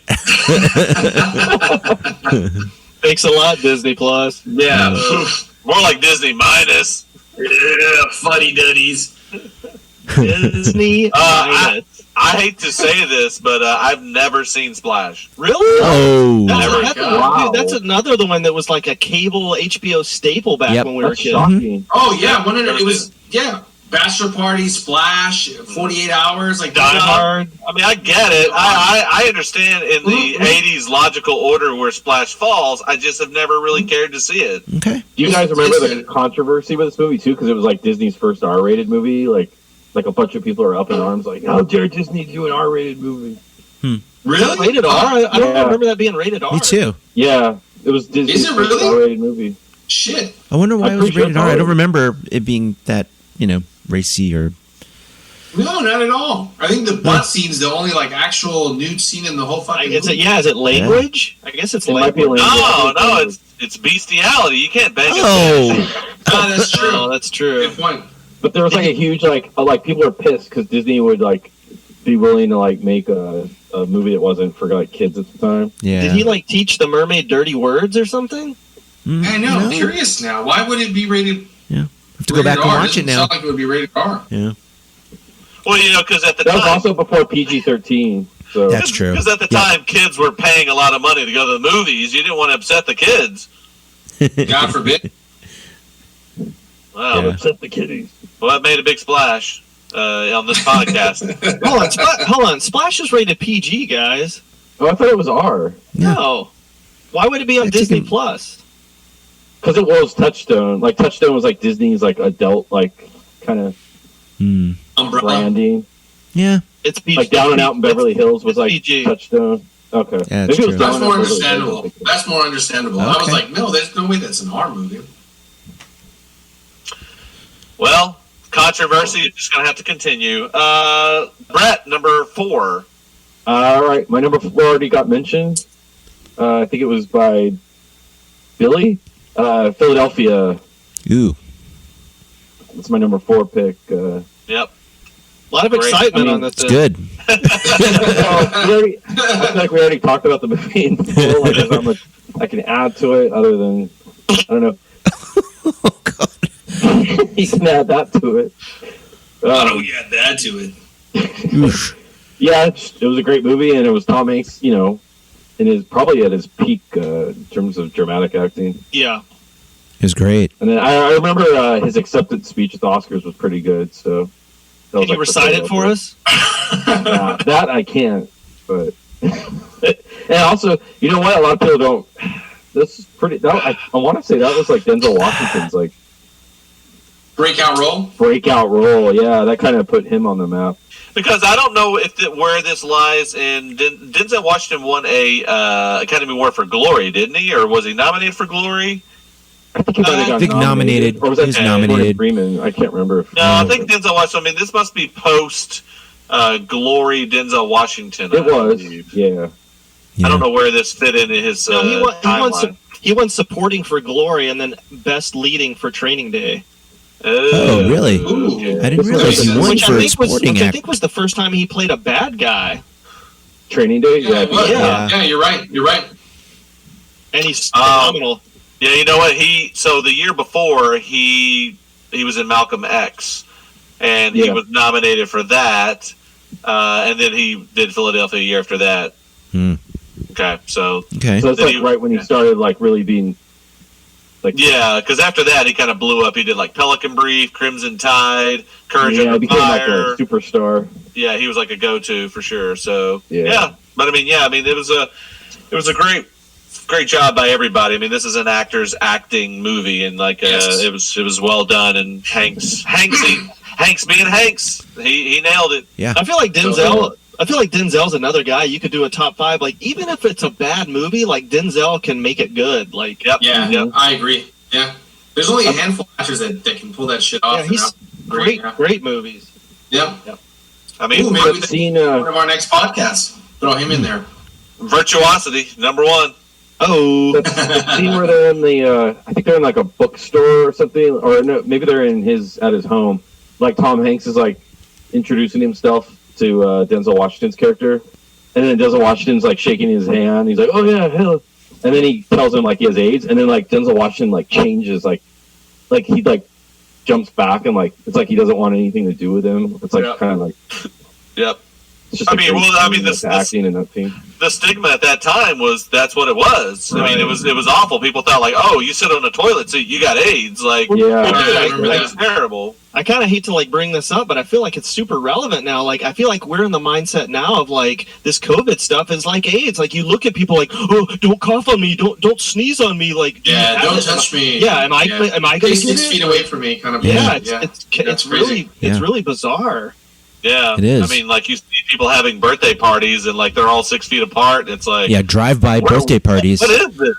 Thanks a lot, Disney Plus. Yeah. More like Disney minus. Yeah, fuddy duddies. Disney. I hate to say this, but I've never seen Splash. Really? oh, That's another the one that was like a cable HBO staple back when we were That's kids. shocking. Oh yeah, it was Bachelor Party, Splash, 48 Hours, like Die Hard. I mean, I get it. I understand in the 80s logical order where Splash falls. I just have never really cared to see it. okay. Do you guys remember the It's- controversy with this movie too? Because it was like Disney's first R-rated movie. Like a bunch of people are up in arms, like, "How dare Disney do an R-rated movie?" Really? Rated R. I don't Yeah. remember that being rated R. Me too. Yeah, it was Disney's Is it first really? R-rated movie. Shit. I wonder why I'm it was pretty sure rated it's R. I don't R-rated. remember it being that racy or. No, not at all. I think the butt scene's the only like actual nude scene in the whole fucking Is it? movie. Yeah. Is it language? I guess it's It might be language. language. No, it's bestiality. You can't bang a Oh, Oh, that's true. Oh, that's true. Good point. But there was like a huge like people are pissed because Disney would like be willing to like make a movie that wasn't for like kids at the time. yeah. Did he like teach the mermaid dirty words or something? I know. I'm curious now. Why would it be rated? Have to go back and watch it Doesn't now. sound like it would be rated R. Yeah, Well, because at the That was time, also before PG-13. So That's true. Because at the Yeah. time, kids were paying a lot of money to go to the movies. You didn't want to upset the kids. God forbid. Wow. Yeah. upset the kiddies. Well, that made a big splash on this podcast. Hold on. Splash is rated PG, guys. Oh, I thought it was R No. Why would it be on It's Disney even- Plus? because it was Touchstone. Like Touchstone was like Disney's like adult like kind of Hmm. Umbrella. branding. Yeah, It's PG. Like Down and Out in Beverly Hills was it's like PG. Touchstone. Okay, Yeah, Maybe that's it was true. Down That's and more Out in Beverly understandable. Hills. That's more understandable. I was Okay. like, no, there's no way that's an R movie. Well, controversy is just going to have to continue. Brett, number 4. All right, my number 4 already got mentioned. I think it was by Billy, Philadelphia. Ooh. That's my number 4 pick. Yep. A lot of Great. excitement on this. It's good. I feel like we already talked about the movie in full. Like, there's not much I can add to it other than, I don't know. Oh, God. You can add that to it. Why don't we add that to it? Oof. Yeah, it was a great movie, and it was Tom Hanks, you know, probably at his peak in terms of dramatic acting. Yeah. It was great. And then I remember his acceptance speech at the Oscars was pretty good. So that was Can you recite it for us? That I can't, but and also, you know what? A lot of people don't. This is pretty. I want to say that was like Denzel Washington's like Breakout role. role. Yeah, that kind of put him on the map. Because I don't know where this lies in. Denzel Washington won a Academy Award for Glory, didn't he? Or was he nominated for Glory? I think he might have got I think nominated. Or was that He's Morgan nominated. Freeman? I can't remember. No, I think Denzel Washington. I mean, this must be post Glory Denzel Washington. It I was. believe. Yeah. I don't know where this fit into his No, timeline. he won supporting for Glory and then best leading for Training Day. Oh, really? Ooh. I didn't realize he won Which for I a think was supporting which I act. think was the first time he played a bad guy. Training Day. Yeah, it was. Yeah. Yeah, you're right. You're right. And he's phenomenal. Yeah, you know what? So the year before he was in Malcolm X, and he Yeah. was nominated for that, and then he did Philadelphia a year after that. Hmm. Okay, so Okay. So it's like right when he started like really being like yeah, because after that he kind of blew up. He did like Pelican Brief, Crimson Tide, Courage yeah, Under became like Fire. a superstar. Yeah, he was like a go-to for sure. So Yeah. yeah, but I mean, it was a great job by everybody. I mean, this is an actor's acting movie, and like Yes. it was well done. And Hanks being Hanks, he nailed it. Yeah. I feel like Denzel's another guy you could do a top 5. Like even if it's a bad movie, like Denzel can make it good. Like Yep. Yeah, Yep. I agree. Yeah. There's only a handful of actors that can pull that shit off. yeah, he's great movies. Yeah. I mean, Ooh, maybe I've we seen one of our next podcasts. Throw him in there. Virtuosity, number 1. Oh, the scene where they're in the I think they're in like a bookstore or something, or no, maybe they're at his home. Like Tom Hanks is like introducing himself to Denzel Washington's character, and then Denzel Washington's like shaking his hand. He's like, "Oh yeah, hell," and then he tells him like he has AIDS, and then like Denzel Washington like changes like he like jumps back and like it's like he doesn't want anything to do with him. It's like Yep. kind of like Yep. it's just I a mean, great well, I scene, mean, like, this- the acting in that scene. The stigma at that time was that's what it was. I mean, it was awful. People thought like, oh, you sit on a toilet seat, you got AIDS. Like, Yeah. I remember it's that. terrible. I kind of hate to like bring this up, but I feel like it's super relevant now. Like I feel like we're in the mindset now of like this COVID stuff is like AIDS. Like you look at people like, oh, don't cough on me, don't sneeze on me. Like, do you Yeah, have don't it? touch me. Yeah, am I gonna Stay get 6 it? feet away from me, kind of. Yeah, thing. it's That's really crazy. Yeah. it's really bizarre. Yeah, It is. I mean, like you see people having birthday parties and like they're all 6 feet apart. It's like, Yeah, drive-by birthday parties. what is this?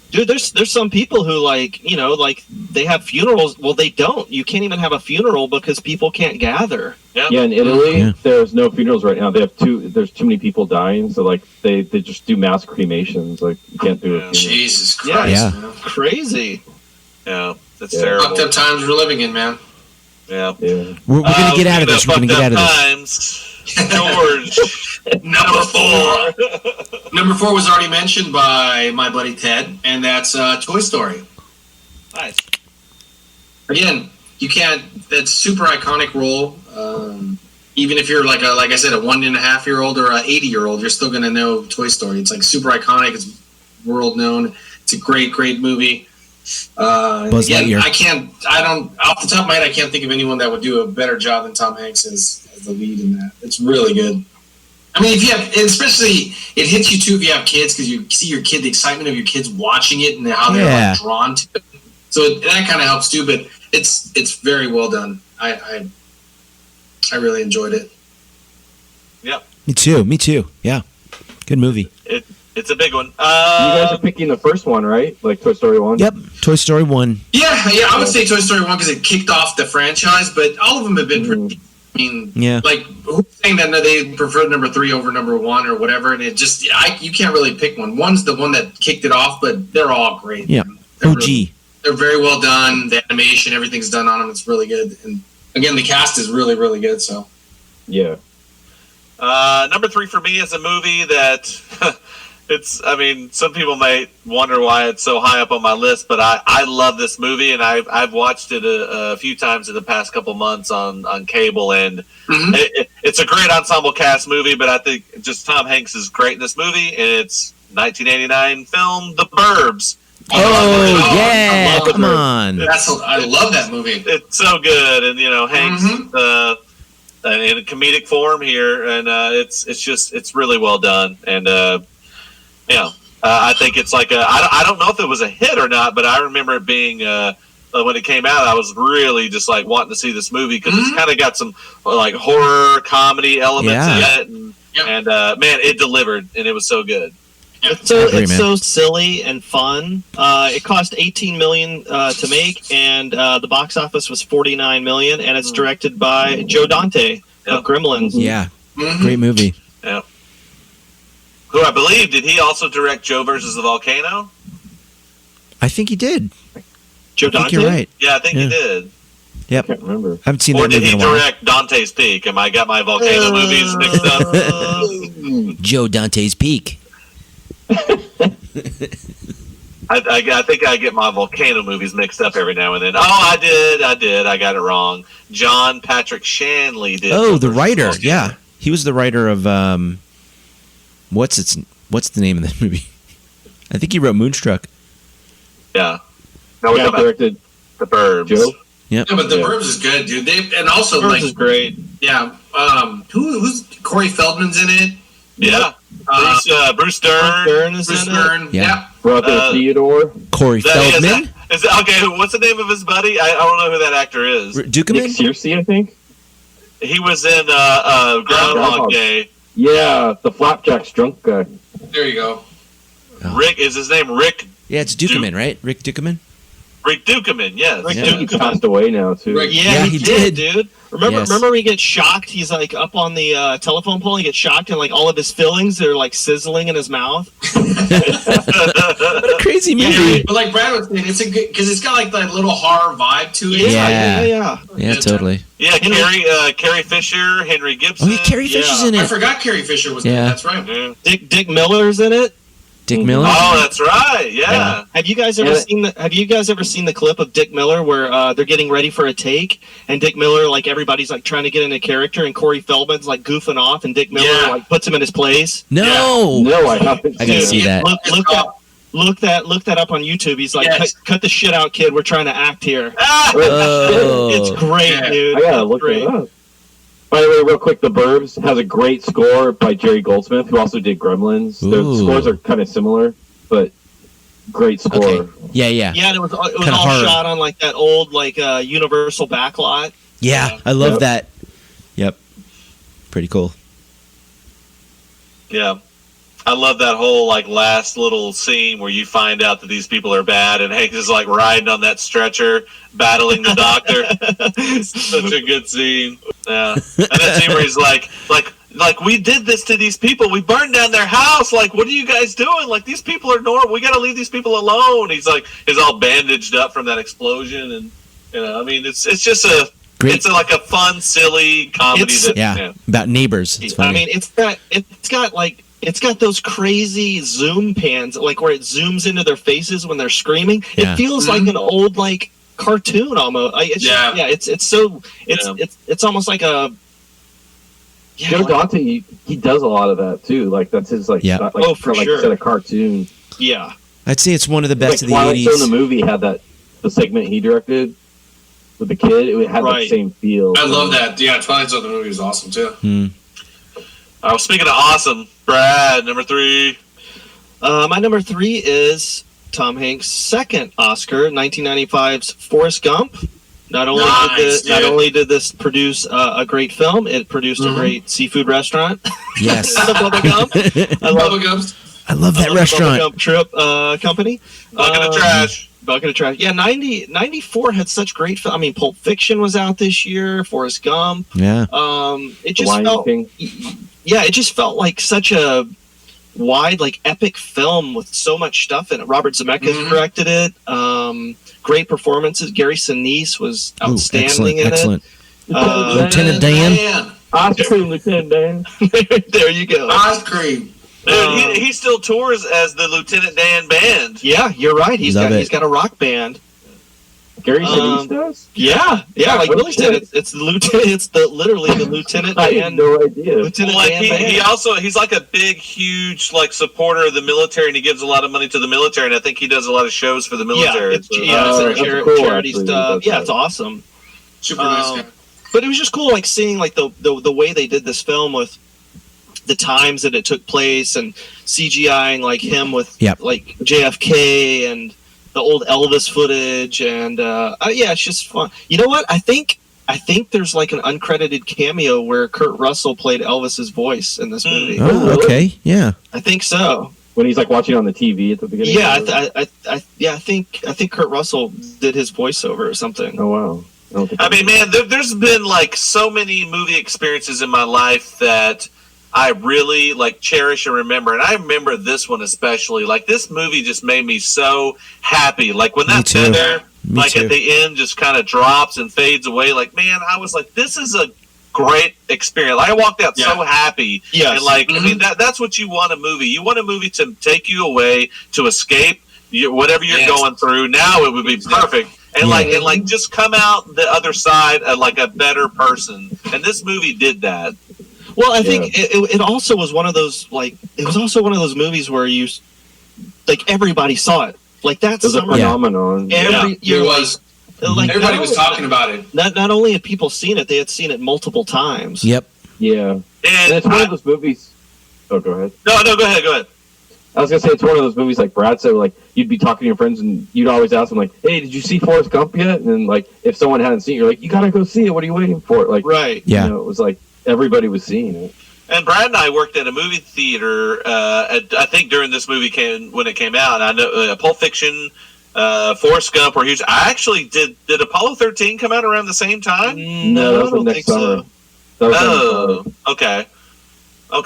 Dude, there's some people who like, you know, like they have funerals. Well, they don't. You can't even have a funeral because people can't gather. Yeah, in Italy, Yeah. there's no funerals right now. There's too many people dying, so like they just do mass cremations. Like you can't do a funeral. Jesus Yeah. Christ, Yeah. man. Crazy. Yeah, it's Yeah. terrible. Fucked up times we're living in, man. Yeah. Yeah. We're gonna get out of this. We're gonna get out of this. Times. George, Number 4. Number 4 was already mentioned by my buddy Ted, and that's Toy Story. Nice. Again, you can't. That's super iconic role. Even if you're like I said, a 1.5-year-old or a 80-year-old, you're still gonna know Toy Story. It's like super iconic. It's world known. It's a great movie. Buzz Again, Lightyear. I don't, off the top of my head, I can't think of anyone that would do a better job than Tom Hanks as the lead in that. It's really good. I mean, if you have, especially, it hits you too if you have kids because you see your kid, the excitement of your kids watching it and how they're Yeah. like drawn to it. So that kind of helps too. But it's very well done. I really enjoyed it. Yep. Me too. Yeah. Good movie. It It's a big one. You guys are picking the first one, right? Like Toy Story 1? Yep, Toy Story 1. Yeah, I would say Toy Story 1 because it kicked off the franchise, but all of them have been pretty. I mean, Yeah. like who's saying that they prefer number 3 over number 1 or whatever, and it just you can't really pick one. One's the one that kicked it off, but they're all great. Yeah. They're OG. they're very well done. The animation, everything's done on them. It's really good, and again, the cast is really, really good. So Yeah. Number 3 for me is a movie that I mean, some people may wonder why it's so high up on my list, but I love this movie, and I've watched it a few times in the past couple months on cable, and it's a great ensemble cast movie, but I think just Tom Hanks is great in this movie, and it's 1989 film The Burbs. Oh, yeah, I love come it. on. I love that movie. It's so good, and Hanks in a comedic form here, and it's really well done, and I think it's like I don't know if it was a hit or not, but I remember it being when it came out, I was really just like wanting to see this movie because it's kind of got some like horror comedy elements in it, and man, it delivered, and it was so good. It's man. so silly and fun. It cost $18 million to make, and the box office was $49 million, and it's directed by Joe Dante of Gremlins. Yeah, great movie. Yeah. Who I believe, did he also direct Joe versus the Volcano? I think he did. Joe I think Dante? you're right. Yeah, I think he did. Yep. Can't remember. I haven't seen Or that did movie he in a while. direct Dante's Peak? Am I got my volcano movies mixed up? Joe Dante's Peak. I think I get my volcano movies mixed up every now and then. Oh, I did. I got it wrong. John Patrick Shanley did. Oh, Joe the versus writer. Volcano. Yeah, he was the writer of what's the name of that movie? I think he wrote Moonstruck. Yeah. No, we're Yeah, talking about directed The Burbs. Joe. Yeah, but The Yeah. Burbs is good, dude. And also Burbs like is great. who's Corey Feldman's in it? Yeah. Bruce Dern. Dern is Bruce in it. Dern. Yeah. Yeah. Brother Theodore. Corey Feldman. Okay, what's the name of his buddy? I don't know who that actor is. Nick Dukeman. Searcy, I think. He was in Groundhog Groundhog. Day. Yeah, the Flapjacks drunk guy. There you go. Rick, is his name Rick Yeah, it's Dukeman, right? Rick Dukeman. Dukeman? Yes. Rick I think he Dukeman. passed away now too. Rick- Yeah, he did, did. dude. Remember Yes. when he gets shocked? He's like up on the telephone pole. He gets shocked, and like all of his fillings are like sizzling in his mouth. What a crazy Yeah, movie. But like Brad was saying, it's a good because it's got like that little horror vibe to it. Yeah. Yeah, totally. Yeah, Carrie Fisher, Henry Gibson. Oh, yeah, Carrie Fisher's in I it. forgot Carrie Fisher was Yeah. there. That's right. Yeah. Dick Miller's in it. Dick Miller. Oh, that's right. Yeah. Have you guys ever seen the clip of Dick Miller where they're getting ready for a take, and Dick Miller, like everybody's like trying to get into character, and Corey Feldman's like goofing off, and Dick Miller Yeah. like puts him in his place. No. No, I haven't. I gotta seen see that. Look that up on YouTube. He's like, Yes. cut the shit out, kid. We're trying to act here. Ah! Oh. It's great, Yeah. dude. I gotta It's look great. it up. By the way, real quick, The Burbs has a great score by Jerry Goldsmith, who also did Gremlins. Their Ooh. scores are kind of similar, but great score. Okay. Yeah. Yeah, and it was Kinda all horror. shot on like that old like Universal backlot. Yeah, I love Yep. that. Yep. Pretty cool. Yeah. I love that whole like last little scene where you find out that these people are bad, and Hank is like riding on that stretcher, battling the doctor. Such a good scene. Yeah, and that scene where he's like, we did this to these people. We burned down their house. Like, what are you guys doing? Like, these people are normal. We got to leave these people alone. He's all bandaged up from that explosion, and I mean, it's just Great. it's like a fun, silly comedy. Yeah. About neighbors. It's funny. I mean, it's got those crazy zoom pans, like where it zooms into their faces when they're screaming. Yeah. It feels like an old like cartoon almost. It's almost like a. Yeah, Joe like- Dante, he does a lot of that too. Like that's his like, Yeah. like Oh, for kinda like sure. set a cartoon. yeah. I'd say it's one of the best Like of the Twilight Zone, the 80s. movie had the segment he directed with the kid. It had Right. the same feel. I love that. Yeah, Twilight Zone the movie was awesome too. Speaking of awesome, Brad, number 3. My number 3 is Tom Hanks' second Oscar, 1995's Forrest Gump. Not only did this produce a great film, it produced a great seafood restaurant. Yes. The Bubba Gump. I love that restaurant. Gump Trip company. Bucket of trash. Bucket of trash. Yeah, 94 had such great. I mean, Pulp Fiction was out this year. Forrest Gump. Yeah. It just felt. Yeah, it just felt like such a wide, like epic film with so much stuff in it. Robert Zemeckis directed it. Great performances. Gary Sinise was outstanding in excellent. it. Lieutenant Dan. Ice cream, Lieutenant Dan. There you go. Ice cream. Dude, he still tours as the Lieutenant Dan Band. Yeah, you're right. He's Love it. got a rock band. Gary Sinise does? Yeah, like Oh, Willie said, it's the lieutenant. It's literally the Lieutenant I had Dan. no idea. Lieutenant Like Dan band. he's like a big, huge like supporter of the military, and he gives a lot of money to the military. And I think he does a lot of shows for the military. It's So- that's cool, charity actually, stuff. that's Yeah, right. it's awesome. Super nice guy. But it was just cool, like seeing like the way they did this film with the times that it took place and CGIing like him with like JFK and the old Elvis footage and yeah, it's just fun. You know what? I think there's like an uncredited cameo where Kurt Russell played Elvis's voice in this movie. Oh, okay. Yeah. I think so. When he's like watching on the TV at the beginning. Yeah, I think Kurt Russell did his voiceover or something. Oh wow. I mean, man, there's been like so many movie experiences in my life that I really like cherish and remember, and I remember this one especially. Like this movie just made me so happy. Like when that too. feather, Me like too. at the end, just kind of drops and fades away. Like man, I was like, this is a great experience. Like, I walked out so happy. Yes. And like, I mean, that's what you want a movie. You want a movie to take you away, to escape whatever you're going through. Now it would be perfect. And like just come out the other side like a better person. And this movie did that. Well, I think it also was one of those movies where you like everybody saw it. Like that's It was a phenomenon. It was. Like everybody was talking about it. Not only had people seen it, they had seen it multiple times. Yep. Yeah. And it's one of those movies. Oh, go ahead. No, go ahead. I was gonna say it's one of those movies like Brad said, like you'd be talking to your friends and you'd always ask them like, "Hey, did you see Forrest Gump yet?" And then like if someone hadn't seen it, you're like, "You gotta go see it. What are you waiting for?" Like, right? Yeah. You know, it was like everybody was seeing it. And Brad and I worked at a movie theater. I think during this movie when it came out. I know Pulp Fiction, Forrest Gump were huge. I actually did Apollo 13 come out around the same time? No, that was the next summer. Okay. Well,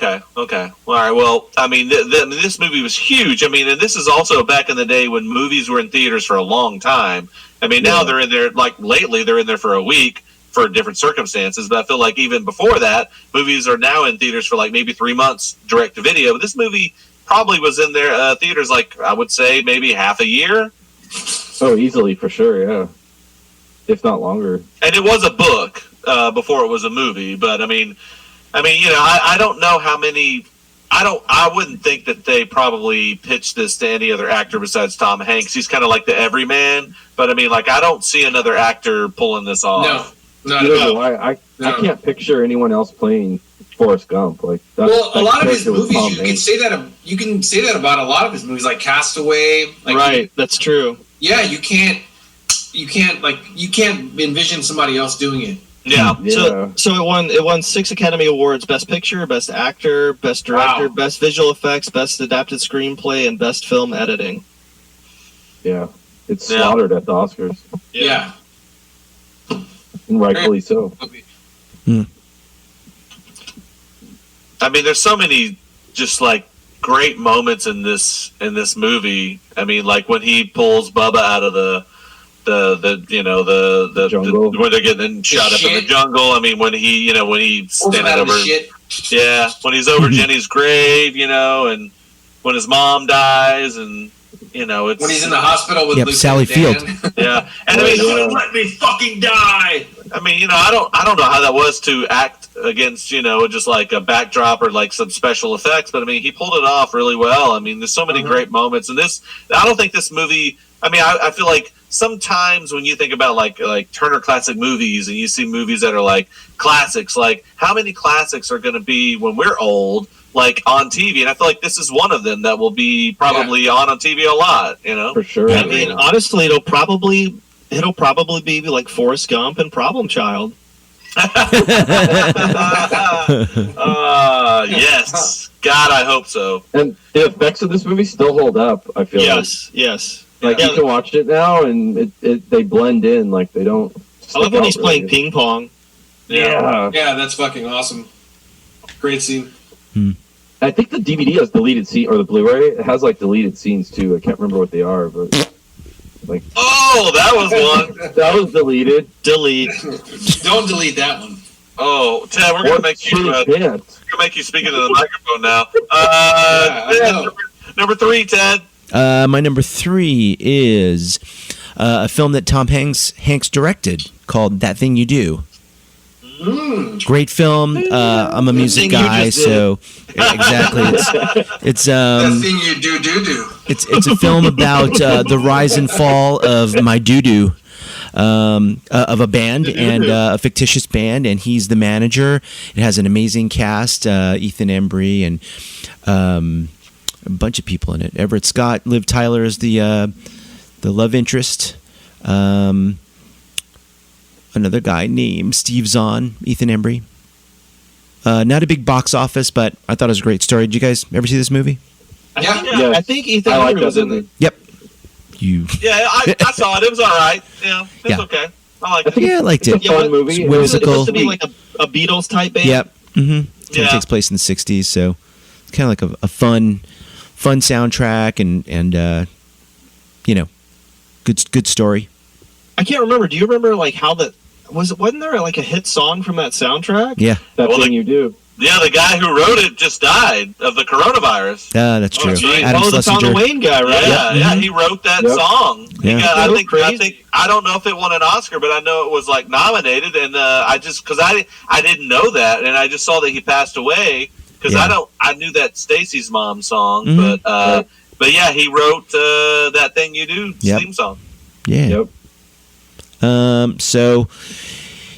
all right. Well, I mean, this movie was huge. I mean, and this is also back in the day when movies were in theaters for a long time. I mean, now they're in there, like lately, they're in there for a week for different circumstances. But I feel like even before that, movies are now in theaters for like maybe 3 months direct to video. But this movie probably was in their theaters, like I would say maybe half a year. Oh, easily, for sure, yeah. If not longer. And it was a book before it was a movie. But I mean, you know, I don't know how many. I wouldn't think that they probably pitched this to any other actor besides Tom Hanks. He's kind of like the everyman. But I mean, like, I don't see another actor pulling this off. No. I can't picture anyone else playing Forrest Gump. Like, a lot of his character was movies, Tom you can Hanks. say that about a lot of his movies, like Castaway. Like, right, that's true. Yeah, you can't envision somebody else doing it. Yeah. So it won 6 Academy Awards: Best Picture, Best Actor, Best Director, Best Visual Effects, Best Adapted Screenplay, and Best Film Editing. Yeah, it's slaughtered at the Oscars, Yeah. and rightfully so. I mean, there's so many just like great moments in this movie. I mean, like when he pulls Bubba out of the jungle, where they're getting shot up in the jungle. I mean, when he's standing over, when he's over Jenny's grave, and when his mom dies, and it's when he's in the hospital with Luke Sally and Dan. Field. Yeah, and I mean, he wouldn't let me fucking die. I mean, I don't know how that was to act against, just like a backdrop or like some special effects, but I mean, he pulled it off really well. I mean, there's so many great moments, and I don't think this movie. I mean, I feel like sometimes when you think about like Turner Classic Movies, and you see movies that are like classics, like how many classics are going to be when we're old, like on TV? And I feel like this is one of them that will be probably on TV a lot. For sure. I mean, honestly, it'll probably be like Forrest Gump and Problem Child. Yes. God, I hope so. And the effects of this movie still hold up. I feel Yes. like Yeah. you can watch it now, and they blend in. Like they don't. I love when he's stick out playing really. ping pong. Yeah. Yeah, that's fucking awesome. Great scene. I think the DVD has deleted scene, or the Blu-ray it has like deleted scenes too. I can't remember what they are, but like Oh, that was one. that was deleted. Delete. Don't delete that one. Oh, Ted, we're gonna make you speak into the microphone now. I Ted, know. number 3, Ted. My number 3 is a film that Tom Hanks directed called That Thing You Do. Great film. I'm a music Thing You guy, Just Did. so exactly. It's That thing you do. it's a film about the rise and fall of my doo-doo. Of a band and a fictitious band, and he's the manager. It has an amazing cast: Ethan Embry and a bunch of people in it. Everett Scott, Liv Tyler is the love interest. Another guy named Steve Zahn, Ethan Embry. Not a big box office, but I thought it was a great story. Did you guys ever see this movie? Yeah. I think Ethan I like Embry that was in movie. it. Yep. You. Yeah, I saw it. It was all right. Yeah, it's Yeah. okay. I like it. Yeah, I liked it. It's a fun movie. It's It's whimsical. supposed to be like a Beatles type band. Yep. Mm-hmm. Kind Yeah. of takes place in the '60s, so it's kind of like a fun soundtrack and good story. I can't remember. Do you remember like how that wasn't there like a hit song from that soundtrack? Yeah, That Well, thing you do. Yeah, the guy who wrote it just died of the coronavirus. that's Oh, true. that's right. Adam Oh, the Tom Schlesinger. Wayne guy, right? Yeah, Yep. he wrote that Yep. song. Yeah. He got, That was I crazy. think I don't know if it won an Oscar, but I know it was like nominated, and I just because I didn't know that, and I just saw that he passed away because Yeah. I knew that Stacy's Mom song, Mhm. but yeah, he wrote That Thing You Do Yep. theme song. Yeah. Yep. So,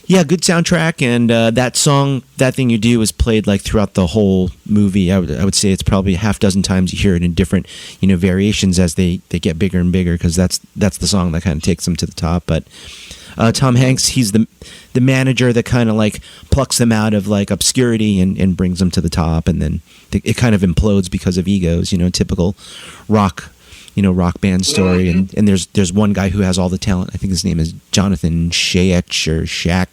yeah, good soundtrack, and that song, That Thing You Do, is played like throughout the whole movie. I would say it's probably a half dozen times you hear it in different, variations as they get bigger and bigger, because that's the song that kind of takes them to the top. But Tom Hanks, he's the manager that kind of like plucks them out of like obscurity and brings them to the top, and then it kind of implodes because of egos. Typical rock band story, and there's one guy who has all the talent. I think his name is Jonathan Shaech or Shaq,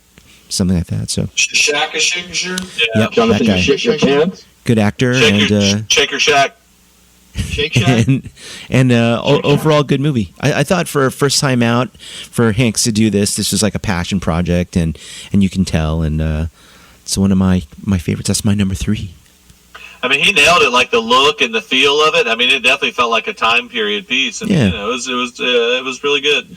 something like that. So Shaka. yep, Jonathan, that you guy, shit your pants. good actor, Shaker Shack. Shake Shack. and overall good movie. I thought for a first time out for Hanks to do this was like a passion project, and you can tell, and it's one of my favorites. That's my number 3. I mean, he nailed it, like the look and the feel of it. I mean, it definitely felt like a time period piece, and Yeah. it was really good.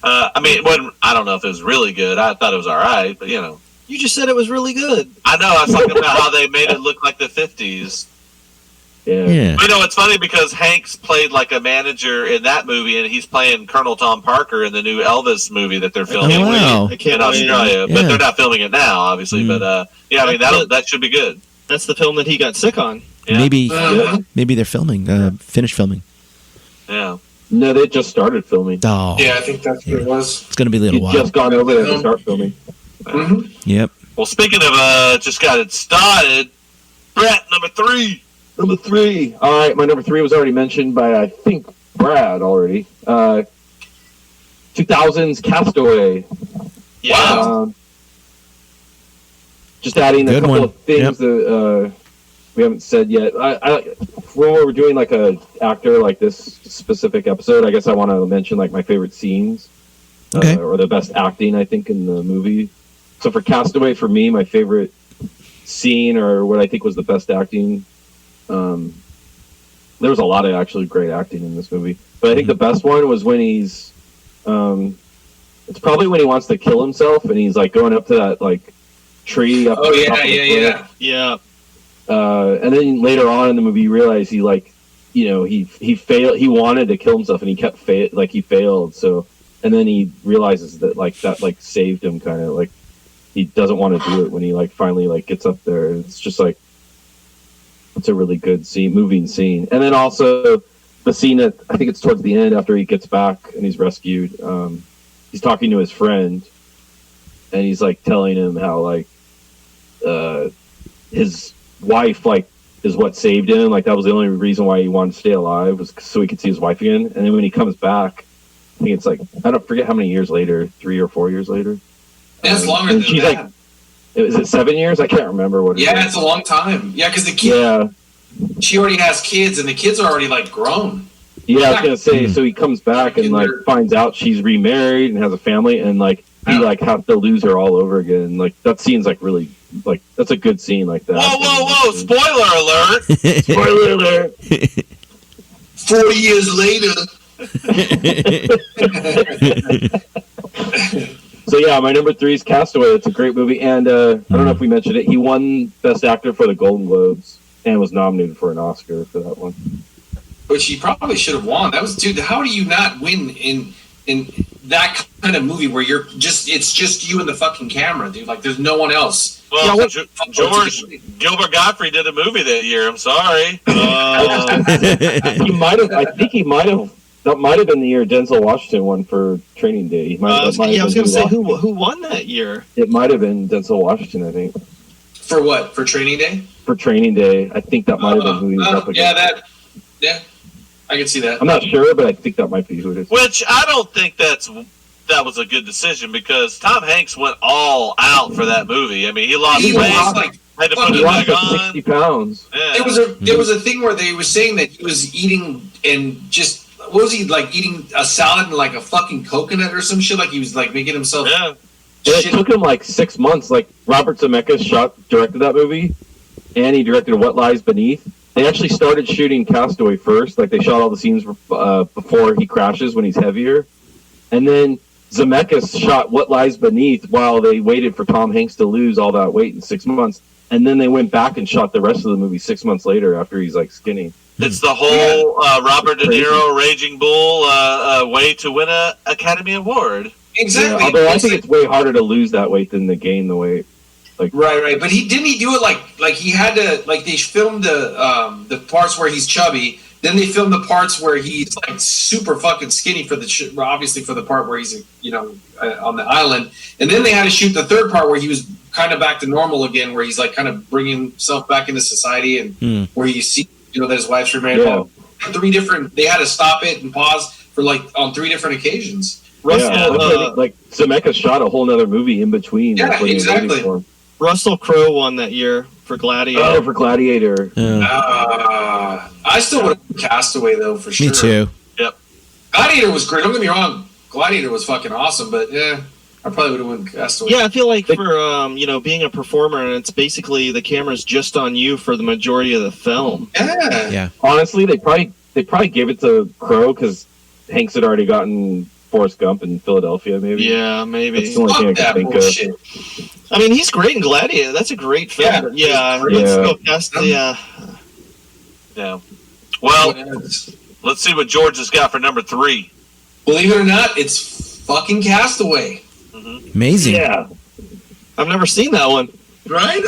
I mean, it wasn't, I don't know if it was really good. I thought it was all right, but You just said it was really good. I know. I was talking about how they made it look like the 50s. Yeah. Yeah. But, it's funny because Hanks played like a manager in that movie, and he's playing Colonel Tom Parker in the new Elvis movie that they're filming Oh, wow. I in can't wait. Australia. Yeah. But they're not filming it now, obviously. Mm. But yeah, I mean that should be good. That's the film that he got sick on. Yeah. Maybe they're filming, finished filming. Yeah. No, they just started filming. Oh, Yeah, I think that's what it was. it's gonna be a little You'd while. just gone over there to start filming. Yep. Well, speaking of just got it started, Brett, number 3. Number 3. All right, my number 3 was already mentioned by, I think, Brad already. 2000's Castaway. Wow. Just adding a Good couple one. of things that we haven't said yet. When we're doing like a actor like this specific episode, I guess I want to mention like my favorite scenes Okay. or the best acting I think in the movie. So for Castaway, for me, my favorite scene or what I think was the best acting. There was a lot of actually great acting in this movie, but I think the best one was when he's. It's probably when he wants to kill himself and he's like going up to that like tree. Up Oh at the top of the cliff. Yeah. And then later on in the movie, you realize he like, he failed. He wanted to kill himself, and he kept he failed. So, and then he realizes that that saved him, kind of like he doesn't want to do it when he finally gets up there. It's just like it's a really good scene, moving scene. And then also the scene that I think it's towards the end after he gets back and he's rescued. He's talking to his friend, and he's telling him how his wife is what saved him. Like that was the only reason why he wanted to stay alive, was so he could see his wife again. And then when he comes back, I think it's like, I don't forget how many years later, 3 or 4 years later. That's longer and than she's that. like, is it 7 years? I can't remember what it Yeah, is. it's a long time. Yeah, because the kid, Yeah. she already has kids, and the kids are already like grown. Yeah, I was gonna say. So he comes back and like finds out she's remarried and has a family, and like he like has to lose her all over again. Like that scene's like really like that's a good scene like that. Whoa! Spoiler alert! Spoiler alert! 40 years later. So yeah, my number 3 is Castaway. It's a great movie, and I don't know if we mentioned it. He won Best Actor for the Golden Globes and was nominated for an Oscar for that one. Which he probably should have won. That was, dude. How do you not win in that kind of movie where it's just you and the fucking camera, dude? Like there's no one else. Well, Yeah, George Gilbert Gottfried did a movie that year. I'm sorry. He might have. I think he might have. That might have been the year Denzel Washington won for Training Day. He might have, I was going to say who who won that year. It might have been Denzel Washington. I think For what? For Training Day? for Training Day. I think that might have been who he was up against. Yeah, I can see that. I'm not sure, but I think that might be who it is. Which I don't think that was a good decision because Tom Hanks went all out for that movie. I mean, he lost He weight, lost, like, had to put He it lost back like on. 60 pounds. Yeah. There was a thing where they were saying that he was eating and just what was he like eating a salad and like a fucking coconut or some shit? Like he was like making himself. Yeah. And it shit. took him like 6 months. Like Robert Zemeckis directed that movie, and he directed What Lies Beneath. They actually started shooting Castaway first. Like they shot all the scenes before he crashes when he's heavier, and then Zemeckis shot What Lies Beneath while they waited for Tom Hanks to lose all that weight in 6 months, and then they went back and shot the rest of the movie 6 months later after he's like skinny. It's the whole Robert De Niro Raging Bull way to win an Academy Award. Exactly. Yeah, although I think it's way harder to lose that weight than to gain the weight. Like Right. But he do it like he had to like they filmed the parts where he's chubby. Then they filmed the parts where he's like super fucking skinny for obviously for the part where he's on the island. And then they had to shoot the third part where he was kind of back to normal again, where he's like kind of bringing himself back into society and where you see that his wife's remarried. Yeah. They had to stop it and pause for like on 3 different occasions. like Zemeckis shot a whole nother movie in between. Yeah, That's what he was exactly. waiting for. Russell Crowe won that year for Gladiator. Oh, for Gladiator. I still would have Castaway though for sure. Me too. Gladiator was great. Don't get me wrong. Gladiator was fucking awesome, but yeah, I probably would have won Castaway. Yeah, I feel like for being a performer, and it's basically the camera's just on you for the majority of the film. Yeah. Honestly, they probably gave it to Crowe because Hanks had already gotten Forrest Gump in Philadelphia. Maybe. Yeah, maybe. That's the only thing I Fuck can that think bullshit. of. I mean, he's great in Gladiator. That's a great film. Yeah, Let's go cast Yeah. Well, let's see what George has got for number 3. Believe it or not, it's fucking Castaway. Amazing. Yeah. I've never seen that one. Right?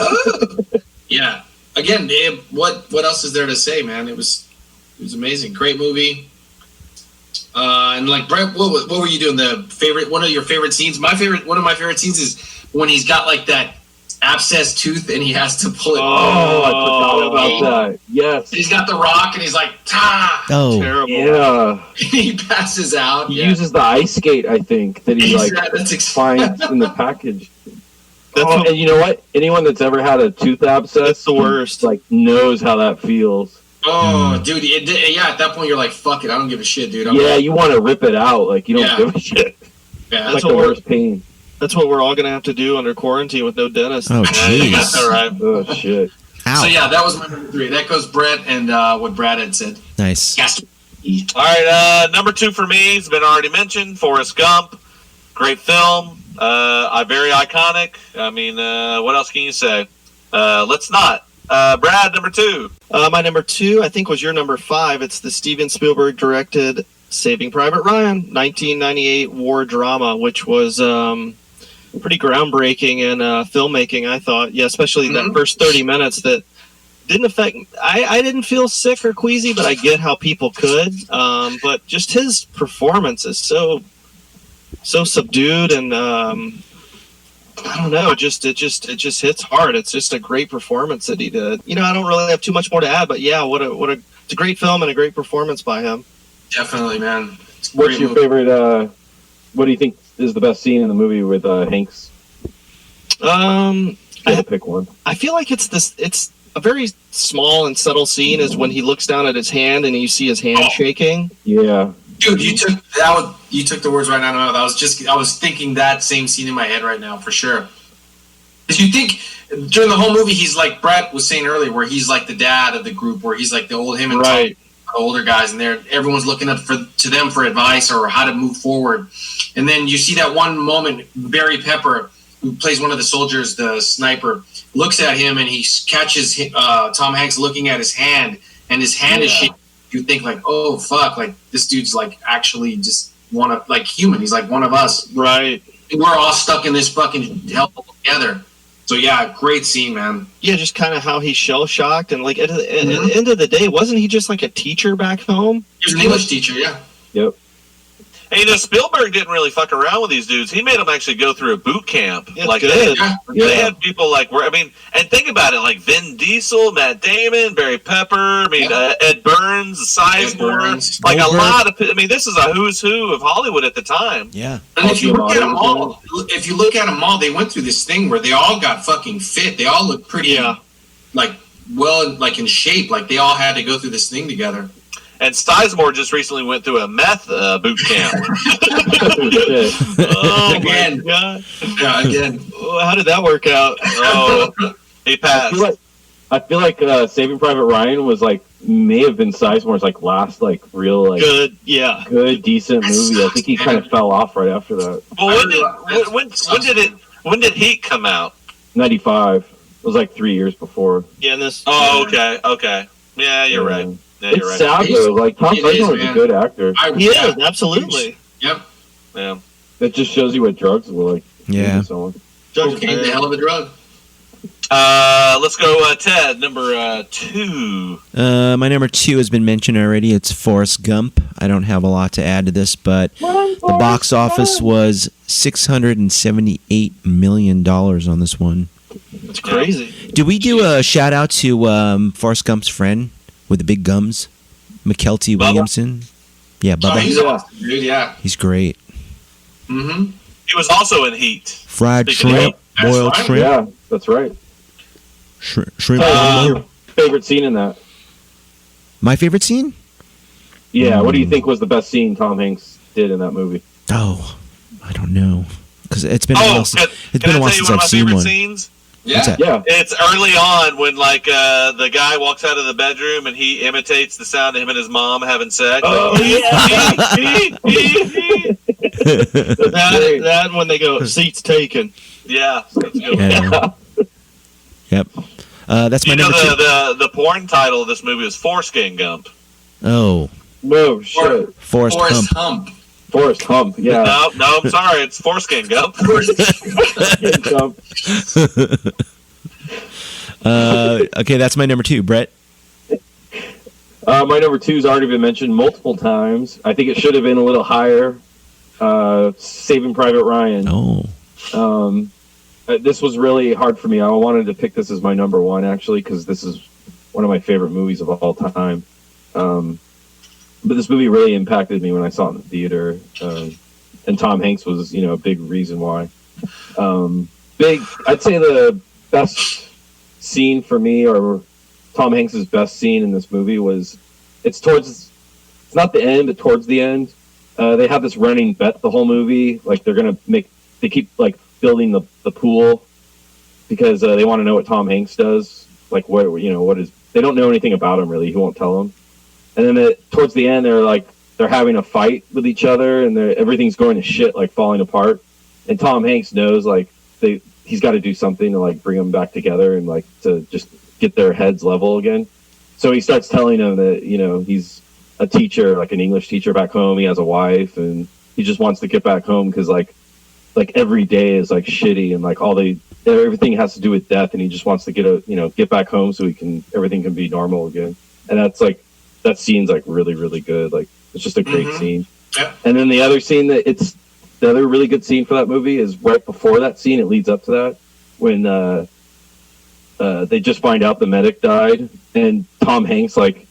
Yeah. Again, what else is there to say, man? It was amazing. Great movie. And like Brett, what were you doing? One of your favorite scenes? One of my favorite scenes is when he's got like that abscess tooth and he has to pull it. Oh, I forgot about that. Yes. He's got the rock and he's like, ta! Oh, Terrible. Yeah. He passes out. He uses the ice skate, I think, that he finds in the package. And you know what? Anyone that's ever had a tooth abscess, That's the worst. like knows how that feels. Oh, dude. At that point, you're like, fuck it. I don't give a shit, dude. You want to rip it out. Like, you don't give a shit. Yeah, It's like the worst pain. That's what we're all going to have to do under quarantine with no dentist. oh, jeez. All right. Oh, shit. Ow. So yeah, that was my number 3. That goes Brett and what Brad had said. Nice. Castaway. All right, number 2 for me has been already mentioned. Forrest Gump, great film, very iconic. I mean, what else can you say? Let's not. Brad, number 2. My number 2, I think, was your number 5. It's the Steven Spielberg directed Saving Private Ryan, 1998 war drama, which was pretty groundbreaking in filmmaking, I thought. Yeah, especially that first 30 minutes that didn't affect. I didn't feel sick or queasy, but I get how people could. But just his performance is so subdued and I don't know. It just hits hard. It's just a great performance that he did. I don't really have too much more to add, but yeah, it's a great film and a great performance by him. Definitely, man. What's your favorite? What do you think is the best scene in the movie with Hanks? I Got to pick one. I feel like it's a very small and subtle scene is when he looks down at his hand and you see his hand shaking. Yeah. Dude, you took the words right out of my mouth. I was thinking that same scene in my head right now for sure. Because you think during the whole movie he's like Brett was saying earlier, where he's like the dad of the group, where he's like the old him and right. Tom, the older guys, and everyone's looking up to them for advice or how to move forward. And then you see that one moment, Barry Pepper, who plays one of the soldiers, the sniper, looks at him and he catches Tom Hanks looking at his hand, and his hand is shaking. You think like, oh fuck, like this dude's like actually just human. He's like one of us, right? And we're all stuck in this fucking hell together. So yeah, great scene, man. Yeah, just kind of how he's shell shocked, and like at the end of the day, wasn't he just like a teacher back home? He was an English teacher, yeah. Yep. And Spielberg didn't really fuck around with these dudes. He made them actually go through a boot camp. Yeah, like good. They had people and think about it, like Vin Diesel, Matt Damon, Barry Pepper, Ed Burns, Sizemore, like a lot of. This is a who's who of Hollywood at the time. Yeah. And if you look at them all, they went through this thing where they all got fucking fit. They all look pretty, in shape. Like they all had to go through this thing together. And Sizemore just recently went through a meth boot camp. Oh, again. my God. Yeah, again. How did that work out? Oh, he passed. I feel like Saving Private Ryan was may have been Sizemore's last real good, decent movie. I think he kind of fell off right after that. Well, when did Heat come out? 95. It was 3 years before. Yeah, and this. Oh, okay. Yeah, you're right. Yeah, it's you're right. sad though. Tom Sizemore is a good actor. He is, absolutely. Yep. Yeah. That just shows you what drugs were like. Yeah. Cocaine, the hell of a drug. Let's go, Ted, number 2. My number 2 has been mentioned already. It's Forrest Gump. I don't have a lot to add to this, but the box office was $678 million on this one. It's crazy. Did we do a shout out to Forrest Gump's friend with the big gums, McKelty Williamson? Yeah, Bubba. Oh, he's awesome, dude. Yeah. He's great. Mm-hmm. He was also in Heat. Fried shrimp, boiled shrimp. Yeah, that's right. Shrimp. What's your favorite scene in that? My favorite scene? Yeah, what do you think was the best scene Tom Hanks did in that movie? Oh, I don't know. Because it's been a while since I've seen one. Scenes? Yeah. It's early on when the guy walks out of the bedroom and he imitates the sound of him and his mom having sex. Oh, that when they go, seats taken. Yeah. Yep. That's my number 2. The porn title of this movie is Foreskin Gump. Oh. No shit. Forrest Hump. Forrest Hump, yeah. No, I'm sorry. It's Foreskin Gump. Okay, that's my number 2. Brett? My number 2's already been mentioned multiple times. I think it should have been a little higher. Saving Private Ryan. Oh. This was really hard for me. I wanted to pick this as my number 1, actually, because this is one of my favorite movies of all time. But this movie really impacted me when I saw it in the theater. And Tom Hanks was, a big reason why. I'd say the best scene for me, or Tom Hanks' best scene in this movie was, it's not the end, but towards the end. They have this running bet the whole movie. They keep building the pool because they want to know what Tom Hanks does. What is, they don't know anything about him really. He won't tell them. And then towards the end, they're having a fight with each other, and everything's going to shit, falling apart. And Tom Hanks knows he's got to do something to bring them back together and to just get their heads level again. So he starts telling them that he's a teacher, an English teacher back home. He has a wife, and he just wants to get back home because every day is shitty, and everything has to do with death, and he just wants to get back home so everything can be normal again. And that's that scene's really, really good. It's just a great scene. Yeah. And then the other scene the other really good scene for that movie is right before that scene. It leads up to that when they just find out the medic died, and Tom Hanks like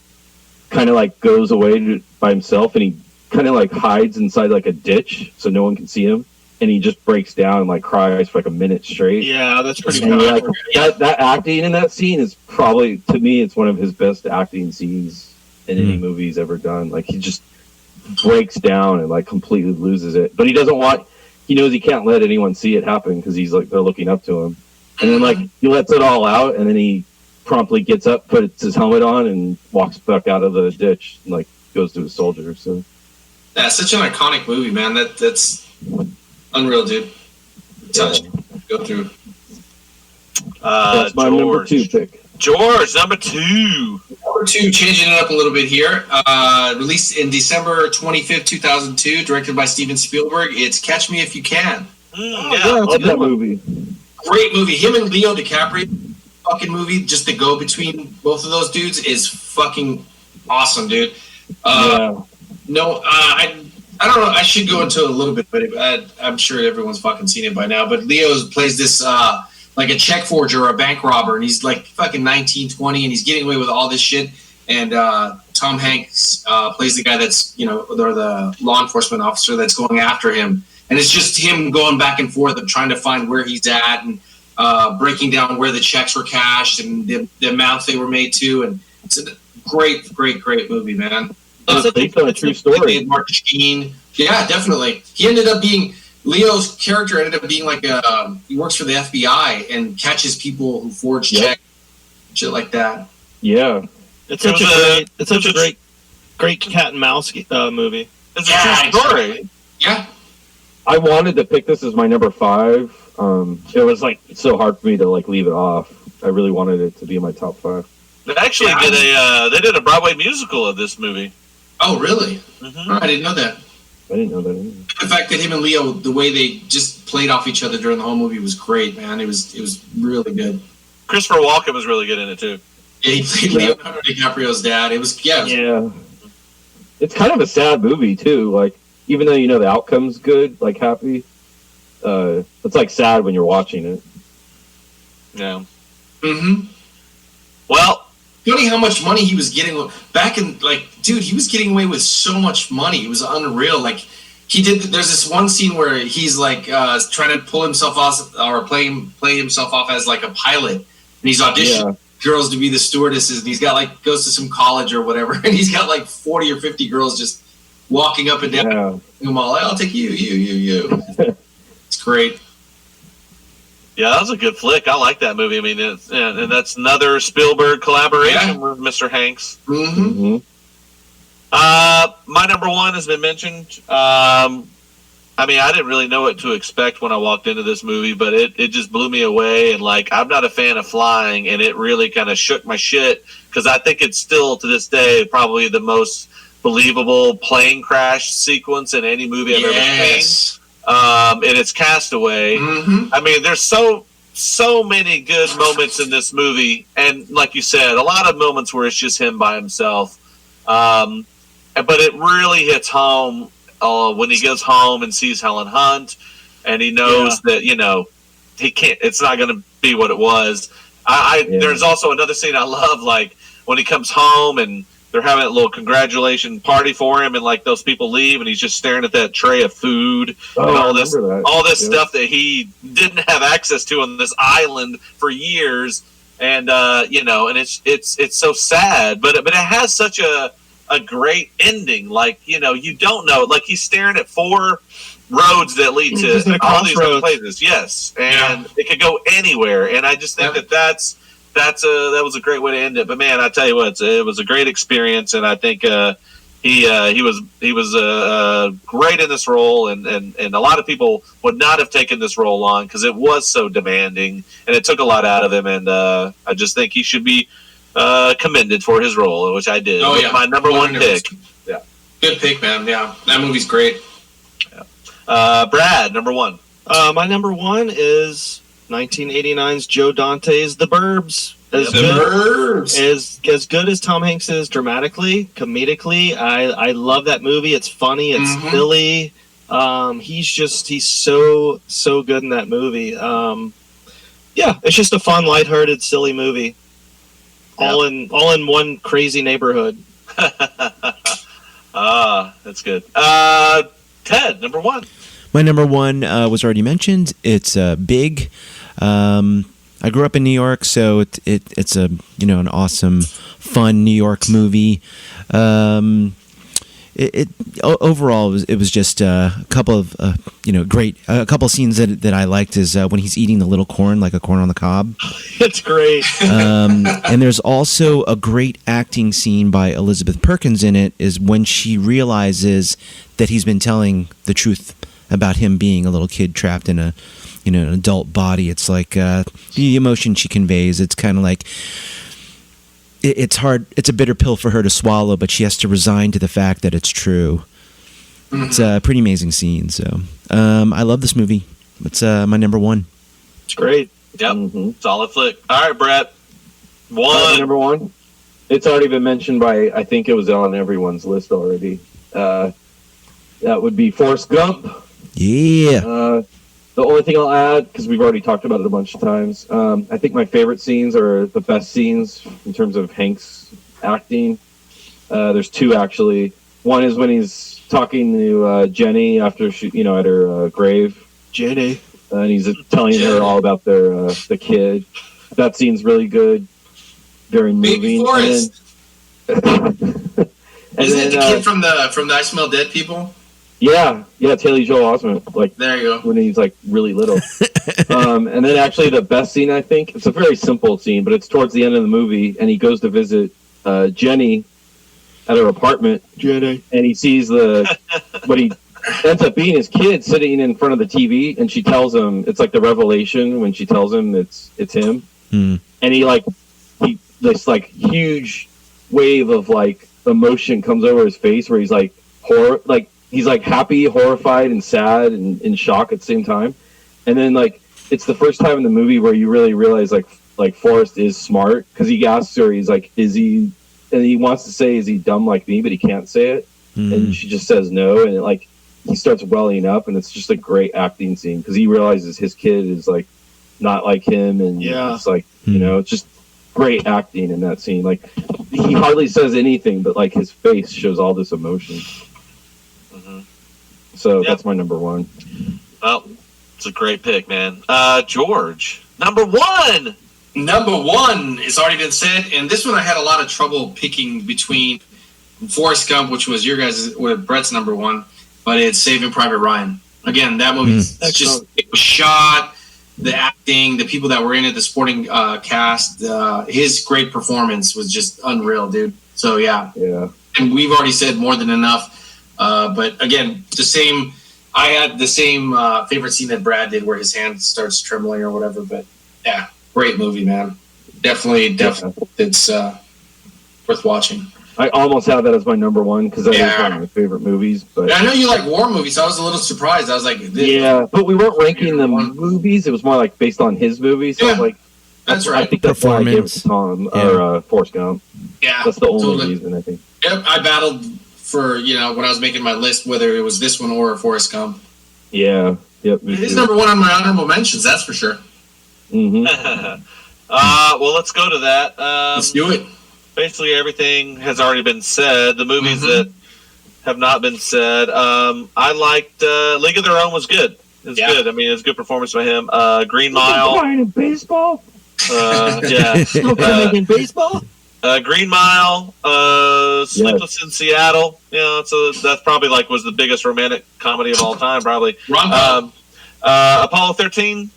kind of like goes away by himself, and he kind of like hides inside like a ditch so no one can see him, and he just breaks down and like cries for like a minute straight. Yeah, that's pretty And, good. like, that acting in that scene is probably, to me, it's one of his best acting scenes in any movie he's ever done. Like, he just breaks down and like completely loses it, but he knows he can't let anyone see it happen because he's like, they're looking up to him, and then like he lets it all out, and then he promptly gets up, puts his helmet on, and walks back out of the ditch and like goes to his soldiers. So Yeah, such an iconic movie, man. That's unreal, dude. Touch. Go through. that's my number 2 pick. George, number 2. Number 2, changing it up a little bit here. Released in December 25th, 2002, directed by Steven Spielberg. It's Catch Me If You Can. Yeah. Love that movie. Great movie. Him and Leo DiCaprio, fucking movie. Just the go between both of those dudes is fucking awesome, dude. No, I don't know. I should go into a little bit, but I'm sure everyone's fucking seen it by now. But Leo plays this like a check forger or a bank robber, and he's like fucking 19, 20, and he's getting away with all this shit. And Tom Hanks plays the guy that's, or the law enforcement officer that's going after him. And it's just him going back and forth and trying to find where he's at and breaking down where the checks were cashed and the amounts they were made to. And it's a great, great, great movie, man. It's based on a true story. Mark Sheen. Yeah, definitely. He ended up being, Leo's character ended up being like he works for the FBI and catches people who forge checks, shit like that. Yeah. It's such a great cat and mouse movie. It's a true story. Yeah. I wanted to pick this as my number 5. It was like so hard for me to like leave it off. I really wanted it to be in my top 5. They actually did a Broadway musical of this movie. Oh, really? Mm-hmm. I didn't know that. I didn't know that either. The fact that him and Leo, the way they just played off each other during the whole movie was great, man. It was really good. Christopher Walken was really good in it too. Yeah, he played Leonardo DiCaprio's dad. It was Yeah. It's kind of a sad movie too. Like, even though the outcome's good, like happy, it's like sad when you're watching it. Yeah. Mm-hmm. Well, funny how much money he was getting back in, like, dude, he was getting away with so much money. It was unreal. Like, there's this one scene where he's like trying to pull himself off or play himself off as like a pilot, and he's auditioning girls to be the stewardesses, and he's got like, goes to some college or whatever, and he's got like 40 or 50 girls just walking up and down them all. I'll take you. It's great. Yeah, that was a good flick. I like that movie. I mean, and that's another Spielberg collaboration with Mr. Hanks. Mm-hmm. My number 1 has been mentioned. I mean, I didn't really know what to expect when I walked into this movie, but it just blew me away. And like, I'm not a fan of flying, and it really kind of shook my shit because I think it's still to this day probably the most believable plane crash sequence in any movie I've ever seen. And it's Castaway. Mm-hmm. I mean, there's so many good moments in this movie, and like you said, a lot of moments where it's just him by himself. But it really hits home when he goes home and sees Helen Hunt, and he knows that he can't. It's not going to be what it was. There's also another scene I love, like when he comes home and they're having a little congratulation party for him, and like those people leave, and he's just staring at that tray of food and all this stuff that he didn't have access to on this island for years, and and it's so sad, but it has such a great ending. Like you don't know, like he's staring at 4 roads that lead to all these other places. Yes, and it could go anywhere, and I just think that was a great way to end it. But man, I tell you what, it was a great experience, and I think he was great in this role, and a lot of people would not have taken this role on because it was so demanding, and it took a lot out of him. And I just think he should be commended for his role, which I did. Oh, yeah. My number 1 pick. Yeah, good pick, man. Yeah, that movie's great. Yeah. Brad, number 1. My number 1 is 1989's Joe Dante's The Burbs. As good as Tom Hanks is dramatically, comedically, I love that movie. It's funny, it's silly, He's so good in that movie. Yeah, it's just a fun, lighthearted, silly movie. All in one crazy neighborhood. That's good. Ted, number one. My number one was already mentioned. It's Big. I grew up in New York, so it's a an awesome, fun New York movie. Overall it was just a couple of great a couple of scenes that I liked is when he's eating the little corn like a corn on the cob. It's great. And there's also a great acting scene by Elizabeth Perkins in it is when she realizes that he's been telling the truth about him being a little kid trapped in an adult body. It's like the emotion she conveys. It's kind of like it's hard. It's a bitter pill for her to swallow, but she has to resign to the fact that it's true. Mm-hmm. It's a pretty amazing scene. So I love this movie. It's my number one. It's great. Yep. Mm-hmm. Solid flick. All right, Brett. One. Number one. It's already been mentioned by, I think it was on everyone's list already. That would be Forrest Gump. Yeah. The only thing I'll add, because we've already talked about it a bunch of times, I think my favorite scenes are the best scenes in terms of Hank's acting. There's two, actually. One is when he's talking to Jenny after she, at her grave. Jenny. And he's telling her all about the kid. That scene's really good. Very Baby moving. Forrest. And Isn't it the then, kid from the I Smell Dead People? Yeah, Haley Joel Osment. Like there you go. When he's like really little. And then actually the best scene, I think, it's a very simple scene, but it's towards the end of the movie, and he goes to visit Jenny at her apartment. Jenny. And he sees what he ends up being his kid sitting in front of the TV, and she tells him, it's like the revelation when she tells him it's him. Hmm. And this like huge wave of like emotion comes over his face where he's like he's like happy, horrified, and sad and in shock at the same time. And then like it's the first time in the movie where you really realize like Forrest is smart, because he asks her, he's like, is he, and he wants to say, is he dumb like me, but he can't say it. And she just says no, and like he starts welling up, and it's just a great acting scene because he realizes his kid is like not like him, and it's like it's just great acting in that scene. Like he hardly says anything, but like his face shows all this emotion. So that's my number one. Well, it's a great pick, man. George, number one. Number one, it's already been said, and this one I had a lot of trouble picking between Forrest Gump, which was Brett's number one, but it's Saving Private Ryan. Again, that movie it was shot, the acting, the people that were in it, the supporting cast, his great performance was just unreal, dude. So yeah, and we've already said more than enough. But again, I had the same favorite scene that Brad did where his hand starts trembling or whatever. But yeah, great movie, man. Definitely, it's worth watching. I almost have that as my number one because that is one of my favorite movies. But I know you like war movies, so I was a little surprised. I was like, but we weren't ranking the movies. It was more like based on his movies. So I was like, that's right. I think that's why I gave it to Tom or Forrest Gump. Yeah, that's the only reason, I think. Yep, I battled for when I was making my list whether it was this one or Forrest Gump. Yeah, yep. He's number one on my honorable mentions. That's for sure. Mm-hmm. Well, let's go to that. Let's do it. Basically, everything has already been said. The movies that have not been said, I liked League of Their Own was good. It was good. I mean, it was a good performance by him. Green Mile. Playing in baseball. In baseball. Green Mile, Sleepless in Seattle. So that's probably was the biggest romantic comedy of all time. Probably. Apollo 13.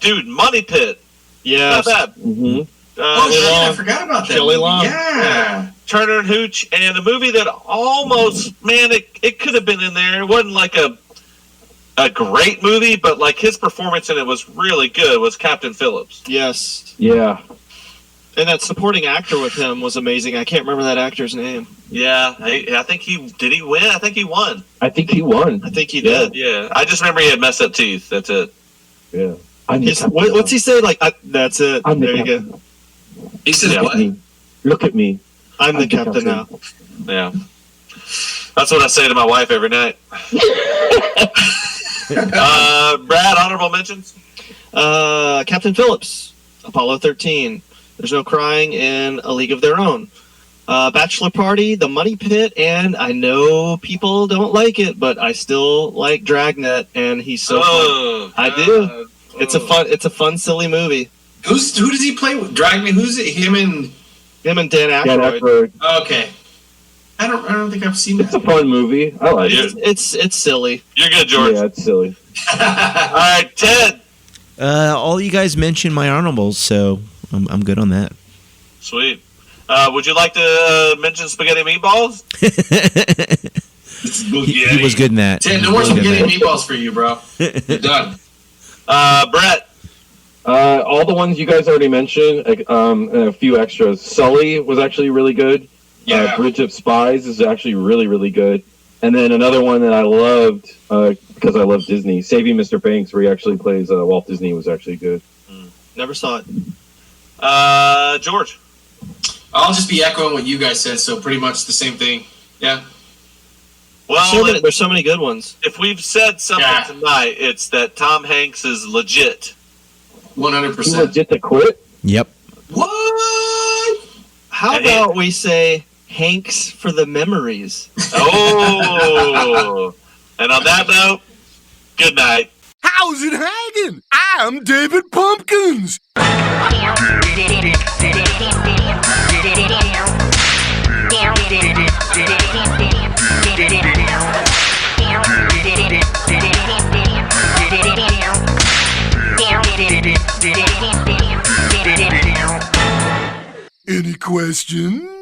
Dude, Money Pit. Yeah, not bad. Mm-hmm. I forgot about that. Shelley Long. Yeah. Turner and Hooch, and a movie that almost, it could have been in there. It wasn't like a great movie, but his performance in it was really good. Was Captain Phillips? Yes. Yeah. And that supporting actor with him was amazing. I can't remember that actor's name. Yeah, I think did he win? I think he won. I think he won. I think he did. Yeah, I just remember he had messed up teeth. That's it. Yeah. What's he say? That's it. There you go. He said, Look at me. I'm the captain now. Yeah. That's what I say to my wife every night. Brad, honorable mentions? Captain Phillips, Apollo 13. There's No Crying in A League of Their Own. Bachelor Party, The Money Pit, and I know people don't like it, but I still like Dragnet, and he's so fun. I do. It's a fun, silly movie. Who does he play with? Dragnet? Who's it? Him and Dan Dan Aykroyd. Aykroyd. okay. I don't think I've seen It's a that. fun movie. I like it. It's silly. You're good, George. Yeah, it's silly. All right, Ted. All you guys mentioned my honorables, so I'm good on that. Sweet. Would you like to mention spaghetti meatballs? He was good in that. Ted, no He more was good in spaghetti that. meatballs for you, bro. You're done. Brett. All the ones you guys already mentioned, and a few extras. Sully was actually really good. Yeah. Bridge of Spies is actually really, really good. And then another one that I loved, because I love Disney, Saving Mr. Banks, where he actually plays Walt Disney, was actually good. Never saw it. George. I'll just be echoing what you guys said, so pretty much the same thing. Yeah. Well, There's so many good ones. if we've said something tonight, it's that Tom Hanks is legit. 100%. He legit to quit? Yep. What? How And about we say Hanks for the memories? Oh. And on that note, good night. How's it hanging? I'm David Pumpkins. Any questions?